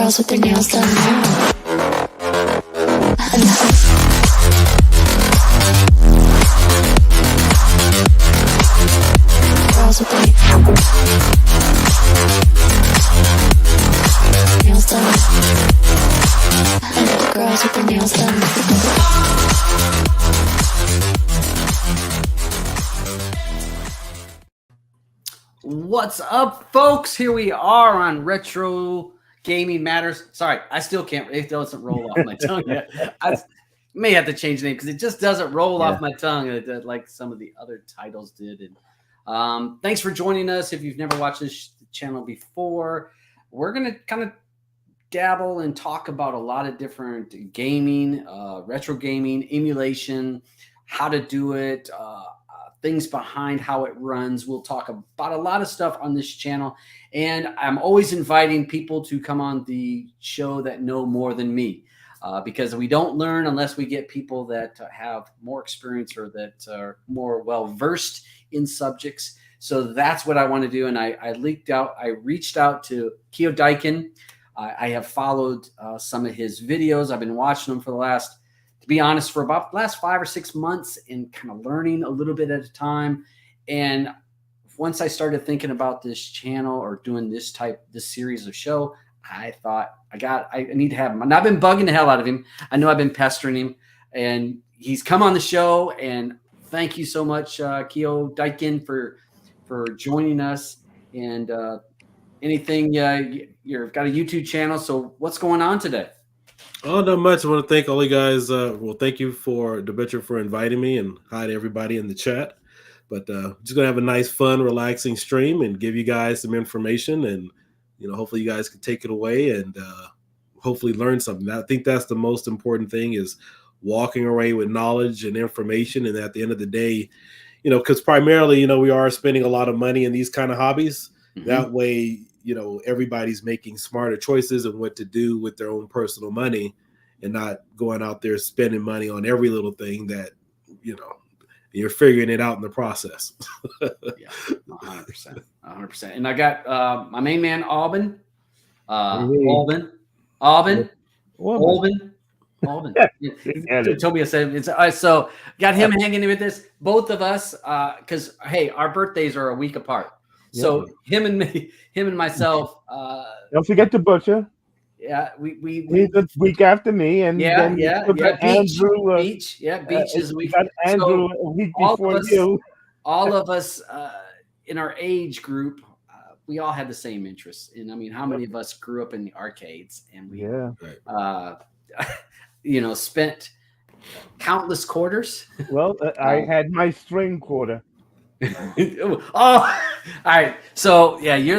girls with their nails done now. Girls with their nails done. I know the girls with their nails done. What's up, folks? Here we are on Retro Gaming Matters. Sorry, I still can't. It doesn't roll off my tongue yet. I may have to change the name because it just doesn't roll off my tongue like some of the other titles did. And thanks for joining us. If you've never watched this channel before, we're gonna kind of dabble and talk about a lot of different gaming, retro gaming, emulation, how to do it. Things behind how it runs. We'll talk about a lot of stuff on this channel. And I'm always inviting people to come on the show that know more than me because we don't learn unless we get people that have more experience or that are more well-versed in subjects. So that's what I want to do. And I reached out to KioDiekin. I have followed some of his videos. I've been watching them for the last, to be honest, for about the last 5 or 6 months and kind of learning a little bit at a time. And once I started thinking about this channel or doing this series of show, I thought I need to have him. And I've been bugging the hell out of him. I know I've been pestering him, and he's come on the show. And thank you so much, KioDiekin, for joining us. And anything, you've got a YouTube channel. So what's going on today? Oh, not much. I want to thank all you guys. Thank you for DaButcher for inviting me, and hi to everybody in the chat. But just gonna have a nice, fun, relaxing stream and give you guys some information, and hopefully you guys can take it away and hopefully learn something. I think that's the most important thing, is walking away with knowledge and information. And at the end of the day, because primarily, we are spending a lot of money in these kind of hobbies. Mm-hmm. That way, everybody's making smarter choices and what to do with their own personal money, and not going out there spending money on every little thing that, you're figuring it out in the process. Yeah, 100%. And I got my main man, Alban. Alban. Tobias said it's so got him hanging in with this. Both of us, because hey, our birthdays are a week apart. So him and myself. Don't forget the butcher. Yeah, we he's a week after me, and Beach. Andrew. Beach is a week. Got Andrew a week before you. All of us in our age group, we all had the same interests. And I mean, how many of us grew up in the arcades and we, spent countless quarters. Well, I had my string quarter. All right. So yeah, you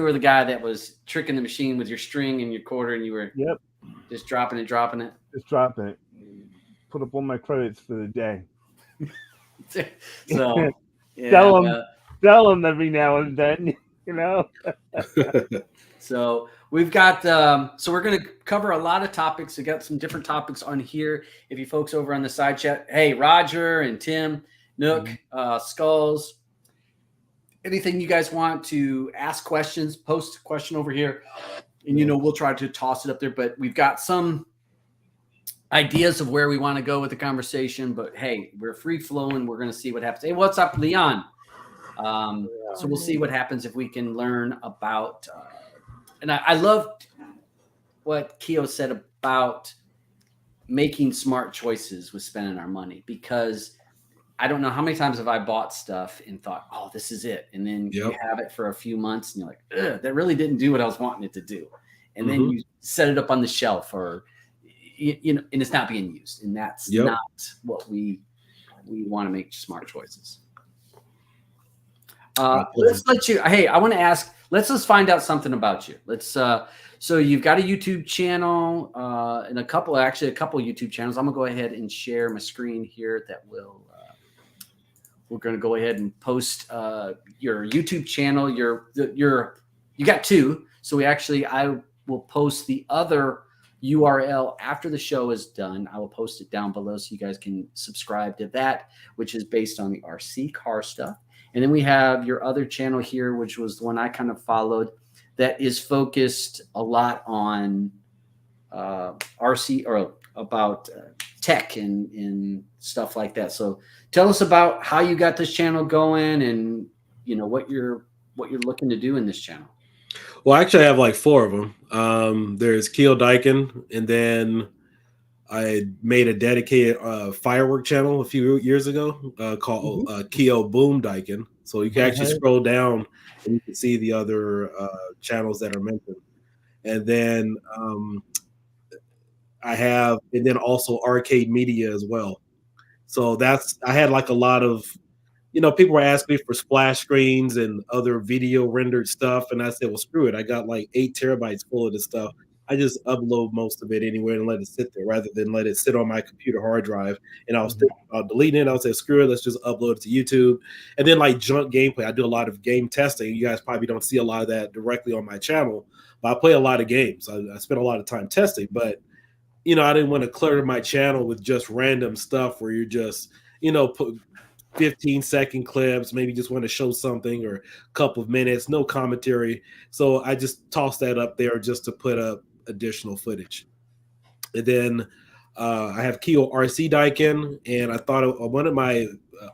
were the guy that was tricking the machine with your string and your quarter, and you were just dropping it. Just dropping it. Put up all my credits for the day. So sell them every now and then, So we've got so we're going to cover a lot of topics. We got some different topics on here. If you folks over on the side chat, hey, Roger and Tim, Nook, Skulls, anything you guys want to ask questions, post a question over here, and we'll try to toss it up there. But we've got some ideas of where we want to go with the conversation. But hey, we're free flowing. We're going to see what happens. Hey, what's up, Leon? So we'll see what happens if we can learn about. And I loved what Kio said about making smart choices with spending our money, because I don't know how many times have I bought stuff and thought, oh, this is it. And then you have it for a few months and you're like, ugh, that really didn't do what I was wanting it to do. And then you set it up on the shelf, or, and it's not being used. And that's not what we want to make smart choices. Let's let you, hey, I want to ask, let's find out something about you. Let's, so you've got a YouTube channel and a couple YouTube channels. I'm gonna go ahead and share my screen here that will, we're going to go ahead and post your YouTube channel. You got two. So I will post the other URL after the show is done. I will post it down below so you guys can subscribe to that, which is based on the RC car stuff. And then we have your other channel here, which was the one I kind of followed. that is focused a lot on RC or about tech and stuff like that. So tell us about how you got this channel going, and what you're looking to do in this channel. Well, actually, I have like 4 of them. There's KioDiekin, and then I made a dedicated firework channel a few years ago called Kio Boom Daikin. So you can actually scroll down and you can see the other channels that are mentioned. And then and then also Arcade Media as well. So I had like a lot of, people were asking me for splash screens and other video rendered stuff. And I said, well, screw it. I got like 8 terabytes full of this stuff. I just upload most of it anywhere and let it sit there rather than let it sit on my computer hard drive. And I was thinking about deleting it. I was saying, screw it, let's just upload it to YouTube. And then like junk gameplay. I do a lot of game testing. You guys probably don't see a lot of that directly on my channel, but I play a lot of games. I spend a lot of time testing, but I didn't want to clutter my channel with just random stuff where you're just, put 15-second clips, maybe just want to show something or a couple of minutes, no commentary. So I just tossed that up there just to put up additional footage. And then I have Kio RC Daikin, and I thought I wanted my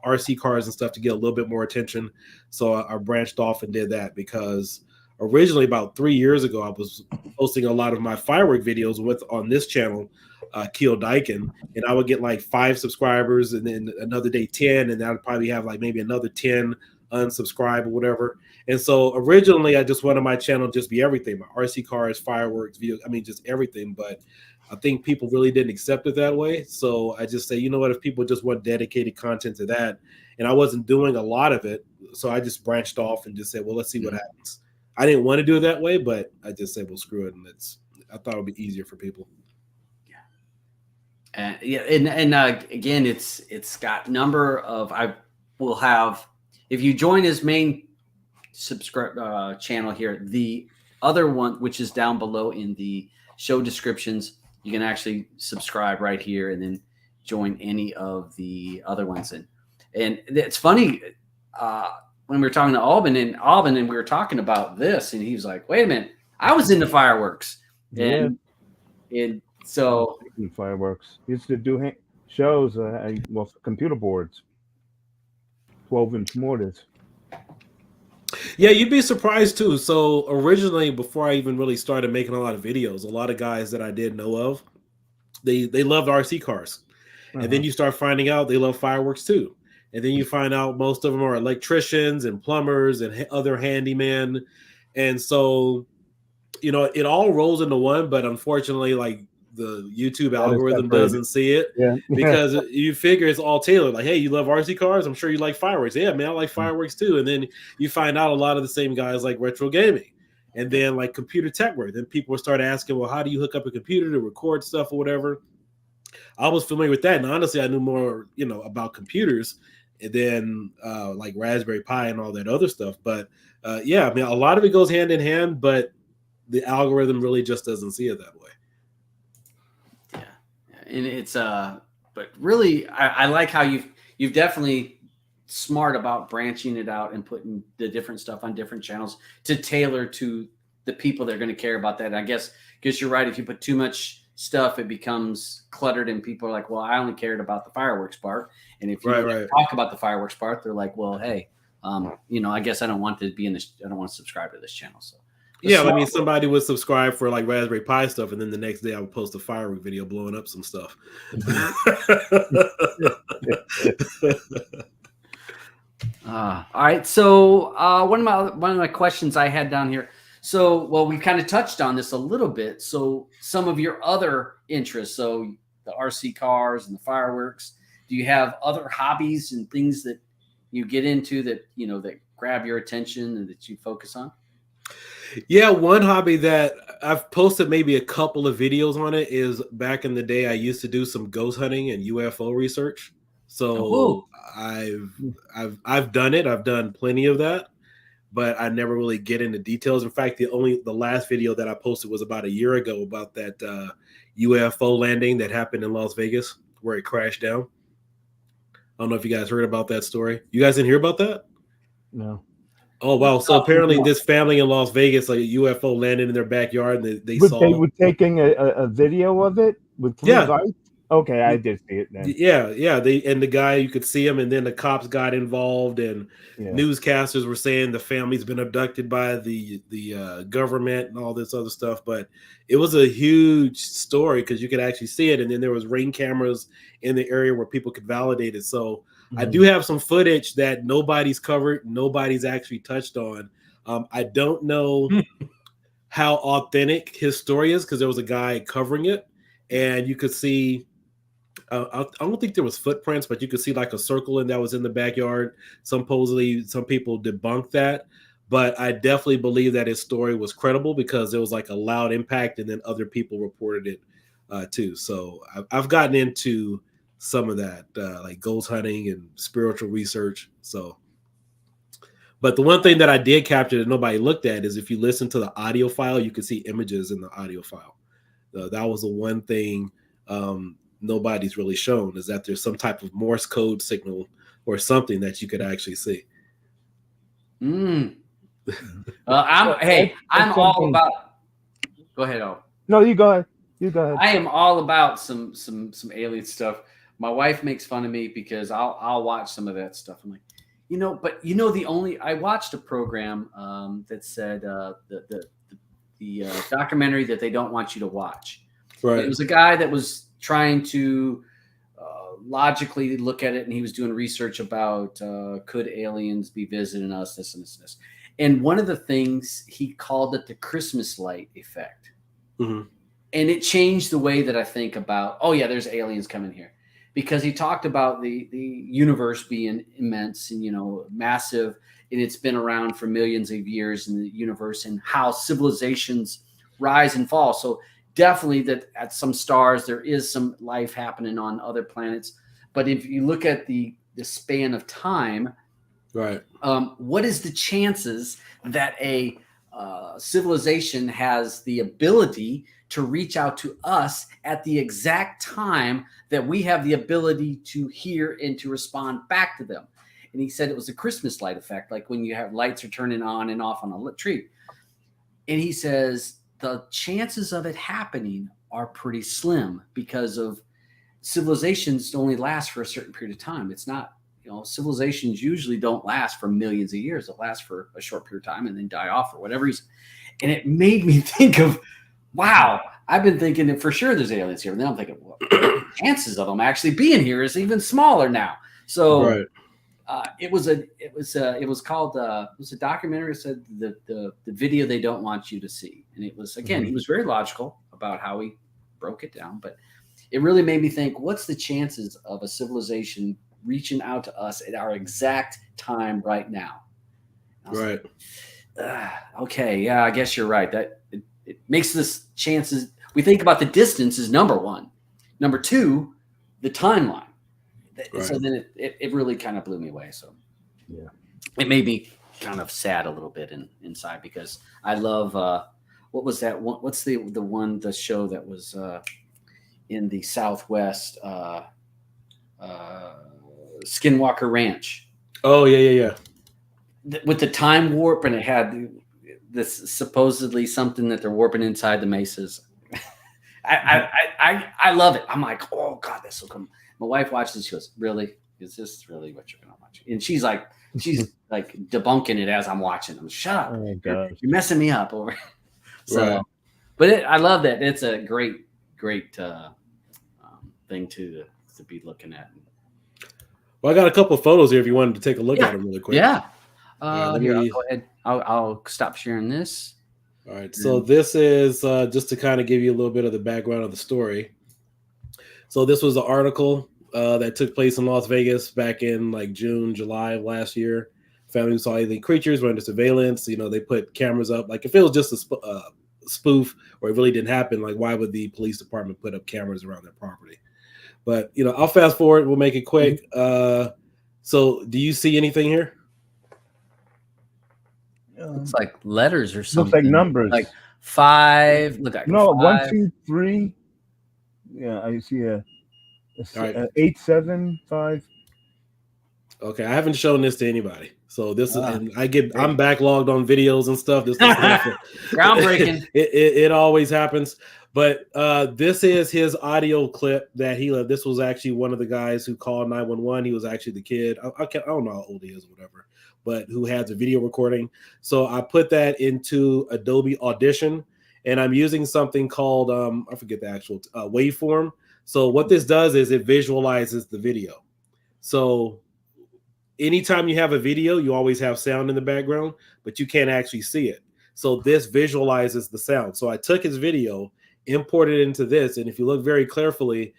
RC cars and stuff to get a little bit more attention. So I branched off and did that because originally about 3 years ago, I was posting a lot of my firework videos on this channel, KioDiekin, and I would get like 5 subscribers, and then another day 10, and then I'd probably have like maybe another 10 unsubscribe or whatever. And so originally I just wanted my channel just be everything, my RC cars, fireworks, video, just everything. But I think people really didn't accept it that way. So I just say, you know what, if people just want dedicated content to that, and I wasn't doing a lot of it, so I just branched off and just said, well, let's see what happens. I didn't want to do it that way, but I just said, well, screw it. And I thought it would be easier for people. Again, it's got number of, I will have, if you join his main subscribe channel here, the other one, which is down below in the show descriptions, you can actually subscribe right here and then join any of the other ones. And it's funny, when we were talking to Alban, and we were talking about this, and he was like, wait a minute, I was into fireworks. And so fireworks. He used to do shows, for computer boards, 12-inch mortars. Yeah, you'd be surprised too. So originally, before I even really started making a lot of videos, a lot of guys that I did know of, they loved RC cars. And then you start finding out they love fireworks too. And then you find out most of them are electricians and plumbers and other handymen. And so, it all rolls into one, but unfortunately, like the YouTube algorithm doesn't see it because you figure it's all tailored. Like, hey, you love RC cars? I'm sure you like fireworks. Yeah, man, I like fireworks too. And then you find out a lot of the same guys like retro gaming and then like computer tech work. Then people will start asking, well, how do you hook up a computer to record stuff or whatever? I was familiar with that. And honestly, I knew more, about computers and then like RaspberryPi and all that other stuff. But a lot of it goes hand in hand, but the algorithm really just doesn't see it that way. And it's but really I like how you've definitely smart about branching it out and putting the different stuff on different channels to tailor to the people that are going to care about that. And I guess you're right. If you put too much stuff, it becomes cluttered and people are like, well, I only cared about the fireworks part. And if you talk about the fireworks part, they're like, well, hey, I guess I don't want to be I don't want to subscribe to this channel. So somebody would subscribe for like Raspberry Pi stuff, and then the next day I would post a firework video blowing up some stuff. All right. So one of my questions I had down here. So, well, we kind of touched on this a little bit. So some of your other interests, so the RC cars and the fireworks, do you have other hobbies and things that you get into that, that grab your attention and that you focus on? Yeah, one hobby that I've posted maybe a couple of videos on it is back in the day I used to do some ghost hunting and UFO research. So I've done it. I've done plenty of that, but I never really get into details. In fact, the last video that I posted was about a year ago about that UFO landing that happened in Las Vegas where it crashed down. I don't know if you guys heard about that story. You guys didn't hear about that? No. Oh wow! So apparently, this family in Las Vegas, like a UFO landed in their backyard, and they But saw. they were taking a video of it with blue Yeah. lights. Okay, I did see it then. Yeah. The guy, you could see him, and then the cops got involved, and Yeah. newscasters were saying the family's been abducted by the government and all this other stuff. But it was a huge story because you could actually see it, and then there was ring cameras in the area where people could validate it. So I do have some footage that nobody's covered, nobody's actually touched on. I don't know how authentic his story is because there was a guy covering it, and you could see. I don't think there was footprints, but you could see like a circle and that was in the backyard. Supposedly, some people debunked that, but I definitely believe that his story was credible because there was like a loud impact, and then other people reported it too. So I've gotten into some of that, like ghost hunting and spiritual research. So, but the one thing that I did capture that nobody looked at is if you listen to the audio file, you can see images in the audio file. That was the one thing. Nobody's really shown is that there's some type of Morse code signal or something that you could actually see. I'm all about. Go ahead, O. No, you go ahead. You go ahead. I am all about some alien stuff. My wife makes fun of me because I'll watch some of that stuff. I'm like, but I watched a program that said the documentary that they don't want you to watch. Right. It was a guy that was trying to logically look at it, and he was doing research about could aliens be visiting us, this and this and this. And one of the things he called it the Christmas light effect. Mm-hmm. And it changed the way that I think about, there's aliens coming here. Because he talked about the universe being immense and, massive, and it's been around for millions of years in the universe, and how civilizations rise and fall. So definitely that at some stars, there is some life happening on other planets. But if you look at the span of time, right, what is the chances that a civilization has the ability to reach out to us at the exact time that we have the ability to hear and to respond back to them? And he said it was a Christmas light effect, like when you have lights are turning on and off on a tree. And he says the chances of it happening are pretty slim because of civilizations only last for a certain period of time. It's not, civilizations usually don't last for millions of years. They'll last for a short period of time and then die off for whatever reason. And it made me think of, wow, I've been thinking that for sure there's aliens here. And then I'm thinking, well, chances of them actually being here is even smaller now. So right. It was a documentary. It said the video they don't want you to see. And it was, again, he was very logical about how he broke it down, but it really made me think, what's the chances of a civilization reaching out to us at our exact time right now? Right. Like, okay. Yeah, I guess you're right. That it makes this chances. We think about the distance is number one. Number two, the timeline. Right. So then it really kind of blew me away. So yeah, it made me kind of sad a little bit inside because I love what was that one? What's the show that was in the Southwest, Skinwalker Ranch? Oh yeah. With the time warp, and it had this supposedly something that they're warping inside the mesas. I love it. I'm like, oh God, that's so cool. My wife watches it. She goes, really? Is this really what you're going to watch? And she's like debunking it as I'm watching. I'm shut up. Oh, you're messing me up. So, right. But I love that. It's a great thing to be looking at. Well, I got a couple of photos here if you wanted to take a look at them really quick. Yeah. Here, I'll go ahead. I'll stop sharing this. All right. So this is just to kind of give you a little bit of the background of the story. So this was an article that took place in Las Vegas back in like June, July of last year. Family who saw alien creatures were under surveillance. They put cameras up. Like if it was just a spoof or it really didn't happen, like why would the police department put up cameras around their property? But I'll fast forward. We'll make it quick. So do you see anything here? It's like letters or something. Looks like numbers. Like 5. Look at 1, 2, 3. Yeah, I see a 8, 7, 5. Okay, I haven't shown this to anybody. So this is, and I'm backlogged on videos and stuff. This is groundbreaking. It always happens. But this is his audio clip that he left. This was actually one of the guys who called 911. He was actually the kid. I don't know how old he is or whatever, but who has a video recording. So I put that into Adobe Audition, and I'm using something called I forget the actual waveform. So what this does is it visualizes the video. So anytime you have a video, you always have sound in the background, but you can't actually see it. So this visualizes the sound. So I took his video, imported it into this, and if you look very carefully,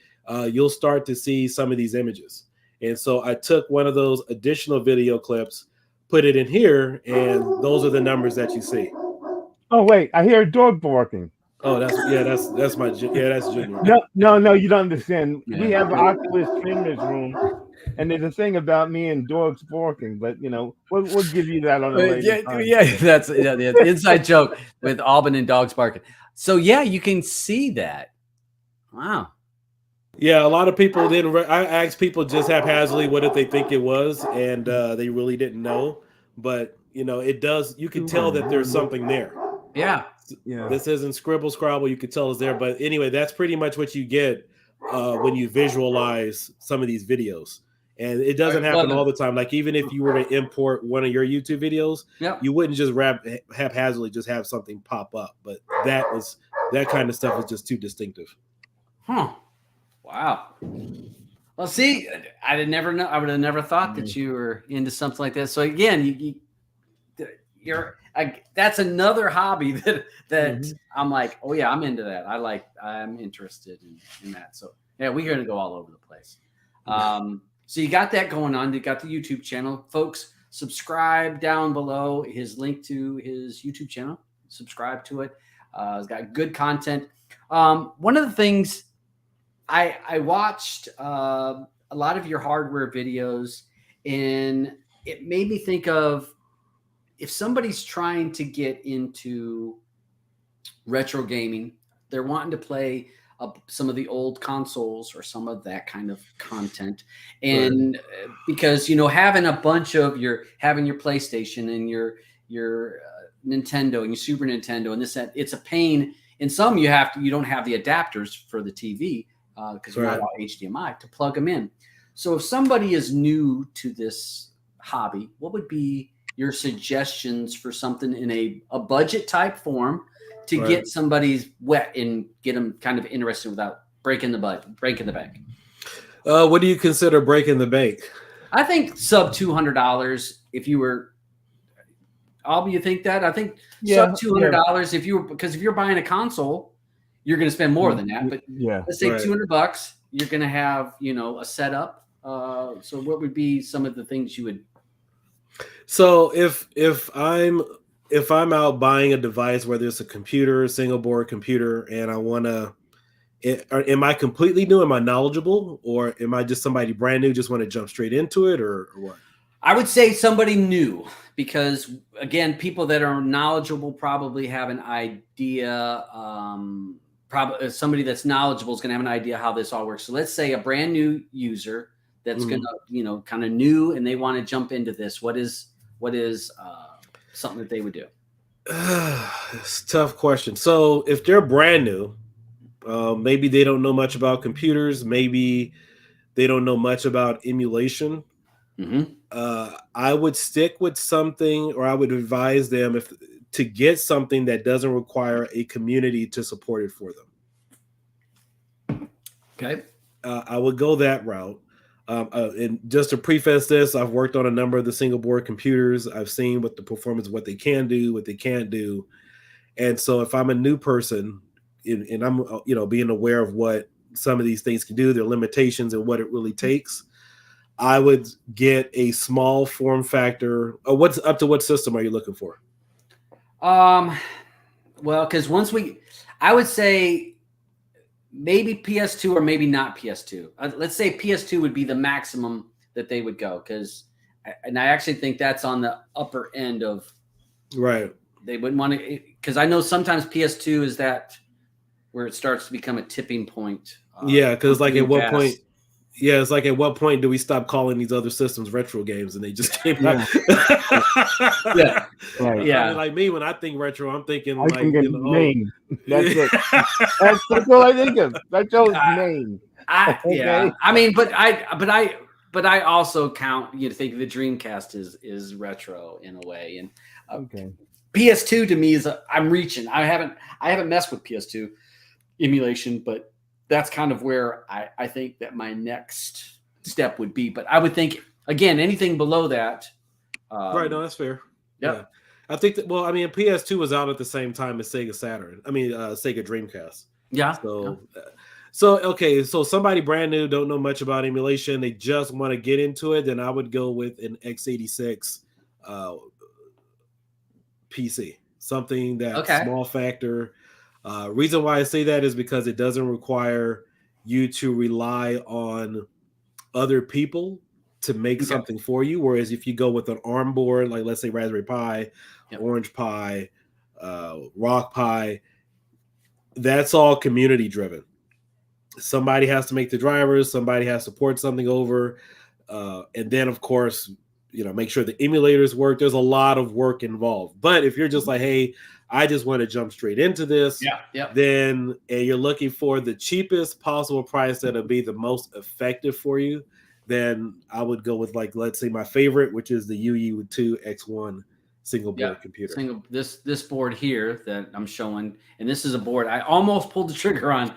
you'll start to see some of these images. And so I took one of those additional video clips, put it in here, and those are the numbers that you see. Oh wait, I hear a dog barking. Oh, that's my that's Junior. No, you don't understand. Yeah. We have an Oculus in this room, and there's a thing about me and dogs barking. But we'll give you that on a later time. That's the inside joke with Alban and dogs barking. So yeah, you can see that. Wow. Yeah, a lot of people didn't. I asked people just haphazardly what did they think it was, and they really didn't know. But it does. You can tell that there's something there. Yeah. This isn't scribble scrabble. You could tell it's there. But anyway, that's pretty much what you get when you visualize some of these videos. And it doesn't happen all the time. Like even if you were to import one of your YouTube videos, you wouldn't just haphazardly just have something pop up. But that kind of stuff is just too distinctive. Huh. Wow. Well, see, I would have never thought that you were into something like that. So again, you're that's another hobby that I'm like, oh yeah, I'm into that. I'm interested in that. So yeah, we're going to go all over the place. So you got that going on. You got the YouTube channel, folks. Subscribe down below. His link to his YouTube channel. Subscribe to it. It's got good content. One of the things I watched a lot of your hardware videos, and it made me think of if somebody's trying to get into retro gaming, they're wanting to play some of the old consoles or some of that kind of content. And because, having a bunch of having your PlayStation and your Nintendo and your Super Nintendo and this, it's a pain. In some, you don't have the adapters for the TV because they're not all HDMI to plug them in. So if somebody is new to this hobby, what would be your suggestions for something in a budget type form to get somebody's wet and get them kind of interested without breaking the bank? What do you consider breaking the bank? I think sub $200. If you were, you think that? I think sub $200 because if you're buying a console, you're going to spend more than that. But let's say $200, you're going to have a setup. So what would be some of the things you would? So if I'm out buying a device, whether it's a computer, a single board computer, and I want to, am I completely new? Am I knowledgeable, or am I just somebody brand new, just want to jump straight into it, or what? I would say somebody new, because again, people that are knowledgeable probably have an idea. Probably somebody that's knowledgeable is going to have an idea how this all works. So let's say a brand new user that's going to, kind of new, and they want to jump into this. What is something that they would do? It's a tough question. So if they're brand new, maybe they don't know much about computers. Maybe they don't know much about emulation. I would stick with something, or I would advise them to get something that doesn't require a community to support it for them. Okay. I would go that route. And just to preface this, I've worked on a number of the single board computers. I've seen what the performance, what they can do, what they can't do. And so if I'm a new person and I'm, being aware of what some of these things can do, their limitations and what it really takes, I would get a small form factor. What's up to what system are you looking for? Well, because I would say maybe PS2 or maybe not PS2. Let's say PS2 would be the maximum that they would go, I actually think that's on the upper end of They wouldn't want to, because I know sometimes PS2 is that where it starts to become a tipping point. Because like at what point? Yeah, it's like at what point do we stop calling these other systems retro games and they just came out? Yeah. Right. Yeah. I mean, like me, when I think retro, I'm thinking I like think it's you know, name. That's it. That's all I think of. Retro's name. Yeah. Okay. I mean, but I also count. You think the Dreamcast is retro in a way, and Okay. PS2 to me is I'm reaching. I haven't messed with PS2 emulation, but that's kind of where I think that my next step would be. But I would think again, anything below that. right? No, that's fair. Yep. Yeah, I think that. Well, I mean, PS2 was out at the same time as Sega Saturn. I mean, Sega Dreamcast. Yeah. So okay, so somebody brand new don't know much about emulation. They just want to get into it. Then I would go with an x86 PC, something that small factor. Reason why I say that is because it doesn't require you to rely on other people to make something for you. Whereas if you go with an ARM board, like let's say Raspberry Pi, Orange Pi, Rock Pi, that's all community driven. Somebody has to make the drivers, somebody has to port something over, and then of course, make sure the emulators work. There's a lot of work involved. But if you're just like, hey, I just want to jump straight into this, then and you're looking for the cheapest possible price that'll be the most effective for you, then I would go with, like, let's say my favorite, which is the UU2 X1 single board computer. This board here that I'm showing, and this is a board I almost pulled the trigger on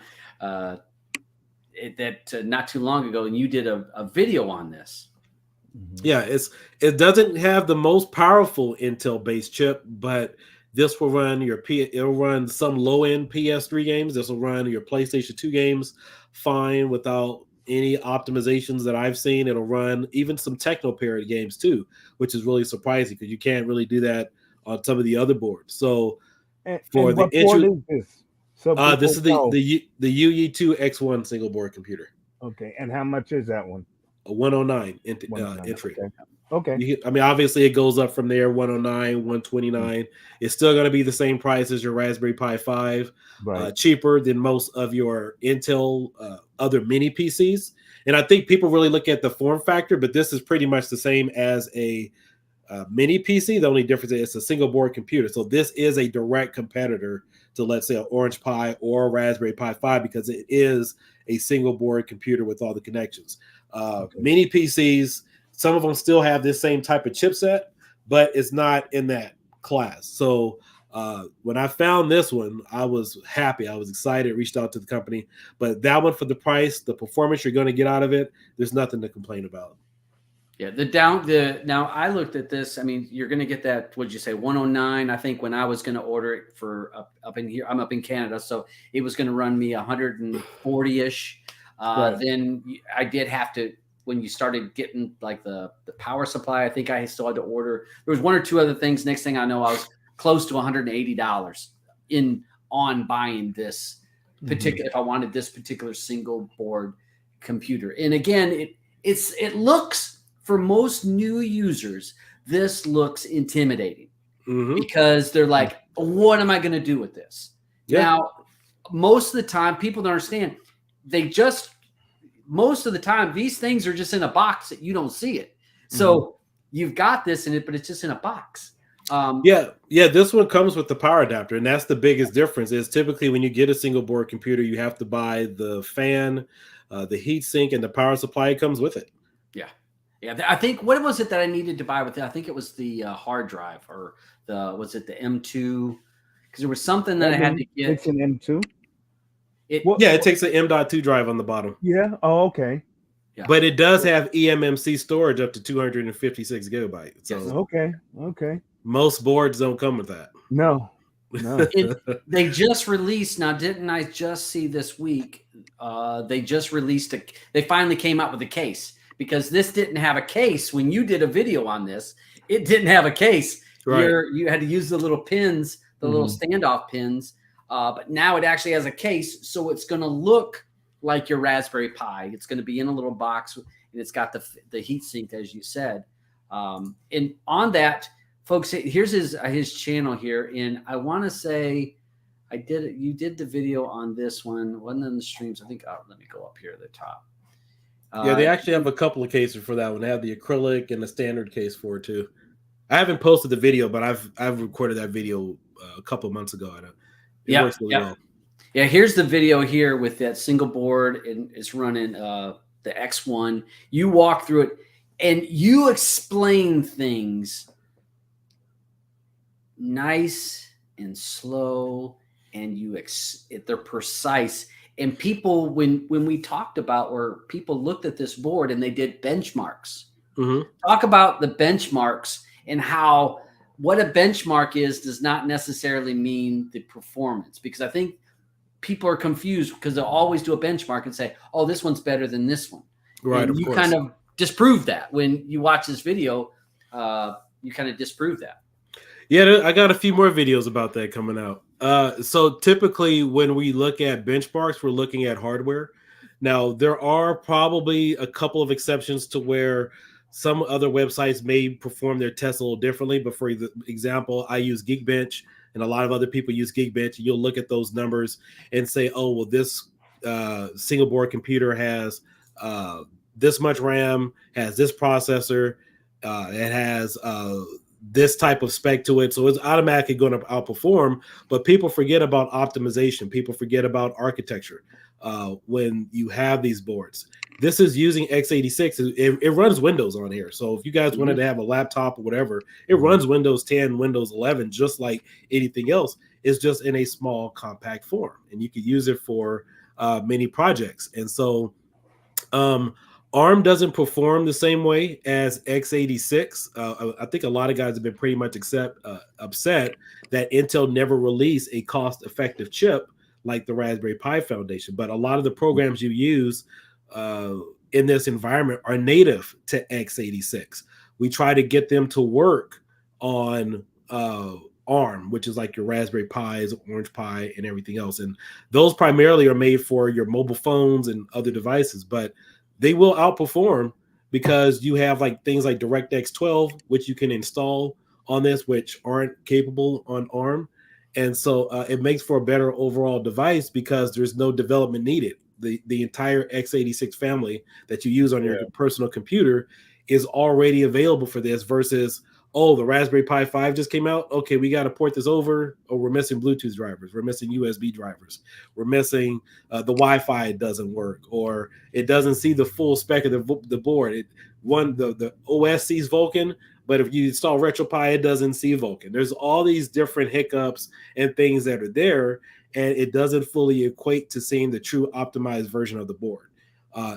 not too long ago, and you did a video on this. Yeah, it doesn't have the most powerful Intel based chip, but this will run it'll run some low end PS3 games. This will run your PlayStation 2 games fine without any optimizations that I've seen. It'll run even some techno parody games too, which is really surprising because you can't really do that on some of the other boards. So for the board is this? So this is the UE2 X1 single board computer. Okay, and how much is that one? A 109 entry. Okay. I mean, obviously it goes up from there. 109, 129. It's still going to be the same price as your Raspberry Pi 5, right. Cheaper than most of your Intel other mini PCs. And I think people really look at the form factor, but this is pretty much the same as a mini PC. The only difference is it's a single board computer. So this is a direct competitor to, let's say, an Orange Pi or a Raspberry Pi 5 because it is a single board computer with all the connections. Mini PCs, some of them still have this same type of chipset, but it's not in that class. So when I found this one, I was happy. I was excited, reached out to the company. But that one, for the price, the performance you're going to get out of it, there's nothing to complain about. Yeah, now I looked at this. I mean, you're going to get that, what'd you say, 109? I think when I was going to order it for up in here, I'm up in Canada, so it was going to run me 140-ish. Then I did have to, when you started getting like the power supply, I think I still had to order. There was one or two other things. Next thing I know, I was close to $180 on buying this particular, if I wanted this particular single board computer. And again, it looks, for most new users, this looks intimidating because they're like, what am I going to do with this? Now, most of the time, people don't understand. Most of the time, these things are just in a box that you don't see it. So you've got this in it, but it's just in a box. This one comes with the power adapter, and that's the biggest difference. Is typically when you get a single board computer, you have to buy the fan, the heat sink, and the power supply. It comes with it. Yeah. I think, what was it that I needed to buy with it? I think it was the hard drive, or was it the M2? Because there was something that I had to get. It's an M2. It takes an M.2 drive on the bottom. Yeah. Oh, okay. Yeah. But it does have eMMC storage up to 256 gigabytes. So okay. Most boards don't come with that. No. They just released, now didn't I just see this week, they just released they finally came out with a case, because this didn't have a case. When you did a video on this, it didn't have a case. Right. You had to use the little pins, the little standoff pins. But now it actually has a case, so it's going to look like your Raspberry Pi. It's going to be in a little box, and it's got the heat sink, as you said. And on that, folks, here's his channel here, and I want to say you did the video on this one. Wasn't in the streams. I think. Let me go up here at the top. Yeah, they actually have a couple of cases for that one. They have the acrylic and the standard case for it too. I haven't posted the video, but I've recorded that video a couple of months ago. It works really well. Yeah, here's the video here with that single board, and it's running the X1. You walk through it, and you explain things nice and slow, and they're precise. And people, when we talked about where people looked at this board and they did benchmarks, talk about the benchmarks and how what a benchmark is does not necessarily mean the performance, because I think people are confused because they'll always do a benchmark and say, oh, this one's better than this one. Right. And you kind of disprove that when you watch this video. You kind of disprove that. Yeah, I got a few more videos about that coming out. So typically when we look at benchmarks, we're looking at hardware. Now, there are probably a couple of exceptions to where some other websites may perform their tests a little differently. But for example, I use Geekbench, and a lot of other people use Geekbench. And you'll look at those numbers and say, oh, well, this single board computer has this much RAM, has this processor, it has this type of spec to it, so it's automatically going to outperform. But people forget about optimization. People forget about architecture when you have these boards. This is using x86. It runs Windows on here. So if you guys wanted to have a laptop or whatever, it runs Windows 10, Windows 11, just like anything else. It's just in a small, compact form, and you can use it for many projects. And so ARM doesn't perform the same way as x86. I think a lot of guys have been pretty much upset that Intel never released a cost-effective chip like the Raspberry Pi Foundation. But a lot of the programs you use in this environment are native to x86. We try to get them to work on ARM, which is like your Raspberry Pis, Orange Pi, and everything else. And those primarily are made for your mobile phones and other devices, but they will outperform because you have like things like DirectX 12, which you can install on this, which aren't capable on ARM. And so it makes for a better overall device because there's no development needed. The entire x86 family that you use on your personal computer is already available for this versus, oh, the Raspberry Pi 5 just came out. Okay, we got to port this over. Oh, we're missing Bluetooth drivers. We're missing USB drivers. We're missing the Wi-Fi doesn't work, or it doesn't see the full spec of the board. The OS sees Vulkan, but if you install RetroPie, it doesn't see Vulkan. There's all these different hiccups and things that are there, and it doesn't fully equate to seeing the true optimized version of the board.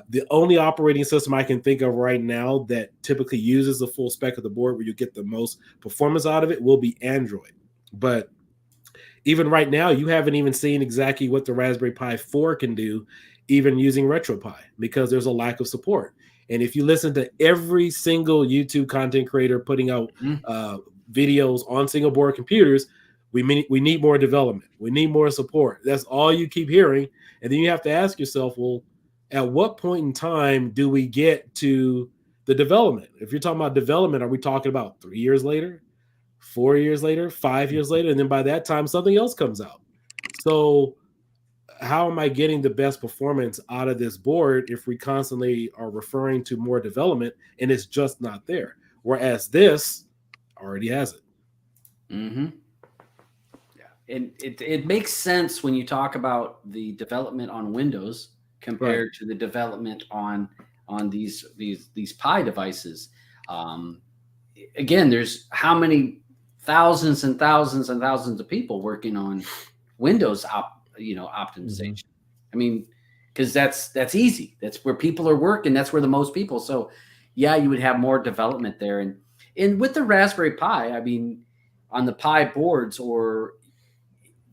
The only operating system I can think of right now that typically uses the full spec of the board where you get the most performance out of it will be Android. But even right now, you haven't even seen exactly what the Raspberry Pi 4 can do, even using RetroPie, because there's a lack of support. And if you listen to every single YouTube content creator putting out videos on single board computers, we need more development. We need more support. That's all you keep hearing. And then you have to ask yourself, well, at what point in time do we get to the development? If you're talking about development, are we talking about 3 years later, 4 years later, 5 years later? And then by that time, something else comes out. So how am I getting the best performance out of this board if we constantly are referring to more development and it's just not there? Whereas this already has it. Mm-hmm. Yeah. And it makes sense when you talk about the development on Windows compared to the development on these Pi devices. Again, there's how many thousands and thousands and thousands of people working on Windows optimization. I mean, because that's easy. That's where people are working. That's where the most people. So yeah, you would have more development there. And with the Raspberry Pi, I mean, on the Pi boards, or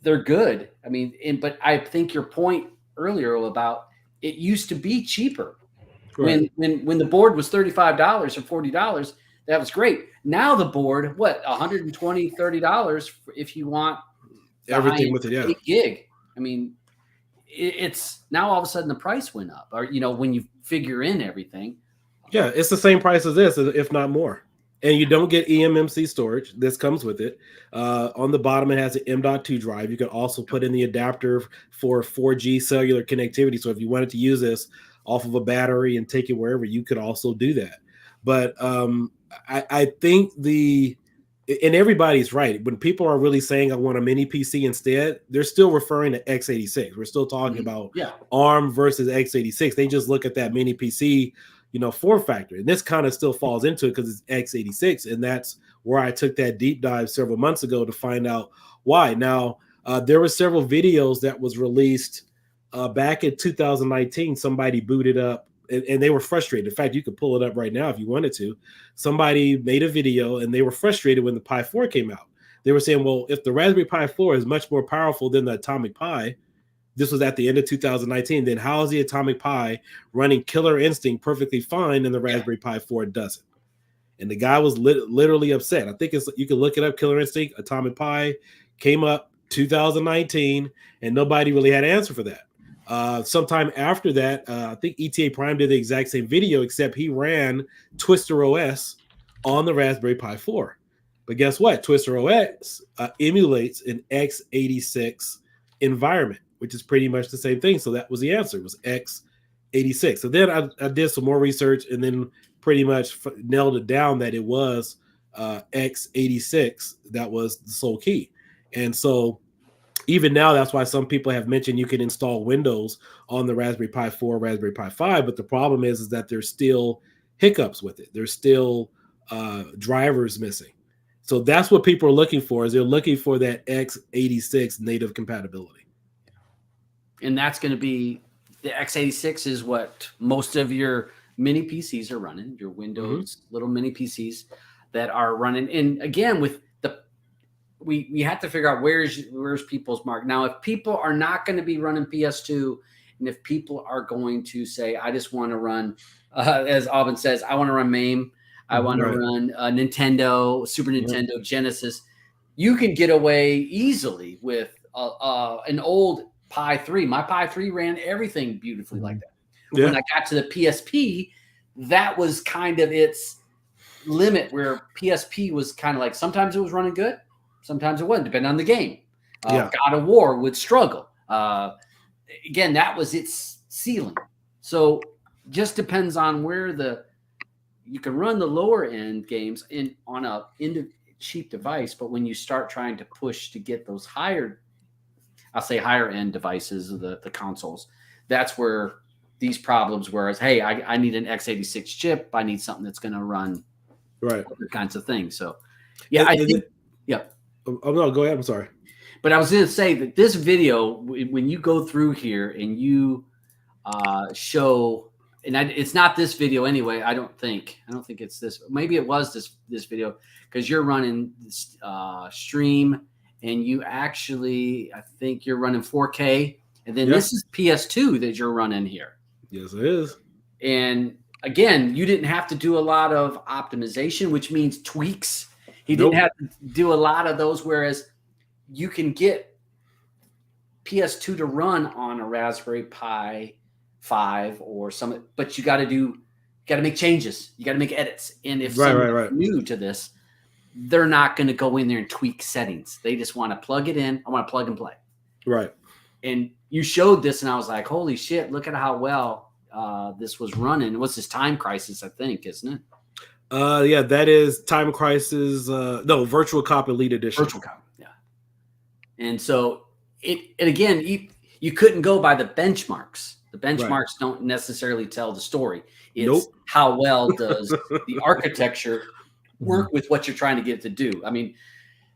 they're good. I mean, but I think your point earlier about it used to be cheaper. Right. When the board was $35 or $40, that was great. Now the board, what, $120, $30 if you want everything with it, 8 gig. I mean, it's now all of a sudden the price went up, or when you figure in everything. Yeah, it's the same price as this, if not more. And you don't get eMMC storage. This comes with it. On the bottom, it has an M.2 drive. You can also put in the adapter for 4G cellular connectivity. So if you wanted to use this off of a battery and take it wherever, you could also do that. But I think and everybody's right. When people are really saying I want a mini PC instead, they're still referring to x86. We're still talking about ARM versus x86. They just look at that mini PC, form factor. And this kind of still falls into it because it's x86. And that's where I took that deep dive several months ago to find out why. Now, there were several videos that was released back in 2019. Somebody booted up and they were frustrated. In fact, you could pull it up right now if you wanted to. Somebody made a video and they were frustrated when the Pi 4 came out. They were saying, well, if the Raspberry Pi 4 is much more powerful than the Atomic Pi, this was at the end of 2019, then how is the Atomic Pi running Killer Instinct perfectly fine and the Raspberry Pi 4 doesn't? And the guy was literally upset. I think you can look it up. Killer Instinct, Atomic Pi came up 2019, and nobody really had an answer for that. Sometime after that, I think ETA Prime did the exact same video, except he ran Twister OS on the Raspberry Pi 4. But guess what? Twister OS emulates an x86 environment, which is pretty much the same thing. So that was the answer. It was x86. So then I did some more research and then pretty much nailed it down that it was x86 that was the sole key. And so even now, that's why some people have mentioned you can install Windows on the Raspberry Pi 4, Raspberry Pi 5, but the problem is that there's still hiccups with it. There's still drivers missing. So that's what people are looking for, is they're looking for that x86 native compatibility. And that's going to be, the x86 is what most of your mini PCs are running, your Windows little mini PCs that are running. And again, with we have to figure out where's people's mark. Now, if people are not going to be running PS2, and if people are going to say, I just want to run, as Alvin says, I want to run MAME, I want to run Nintendo, Super Nintendo, Genesis, you can get away easily with an old Pi 3. My Pi 3 ran everything beautifully like that. Yeah. When I got to the PSP, that was kind of its limit, where PSP was kind of like, sometimes it was running good, sometimes it wasn't, depending on the game. God of War would struggle. Again, that was its ceiling. So just depends on where you can run the lower end games on a cheap device, but when you start trying to push to get those higher end devices, the consoles, that's where these problems, whereas, hey, I need an x86 chip, I need something that's going to run other kinds of things. So I think. Oh, no, go ahead. I'm sorry. But I was going to say that this video, when you go through here and you show, and it's not this video anyway. I don't think it's this. Maybe it was this video, because you're running this stream, and you actually, I think you're running 4K, and then this is PS2 that you're running here. Yes, it is. And again, you didn't have to do a lot of optimization, which means tweaks. He didn't have to do a lot of those, whereas you can get PS2 to run on a Raspberry Pi 5 or some, but you got to make changes. You got to make edits. And if someone's new to this, they're not going to go in there and tweak settings. They just want to plug it in. I want to plug and play. Right. And you showed this, and I was like, holy shit, look at how well this was running. What's this, Time Crisis, I think, isn't it? That is Time Crisis. No, Virtual Cop Elite Edition. Virtual Cop, yeah. And so again, you couldn't go by the benchmarks. The benchmarks don't necessarily tell the story. It's how well does the architecture work with what you're trying to get it to do. I mean,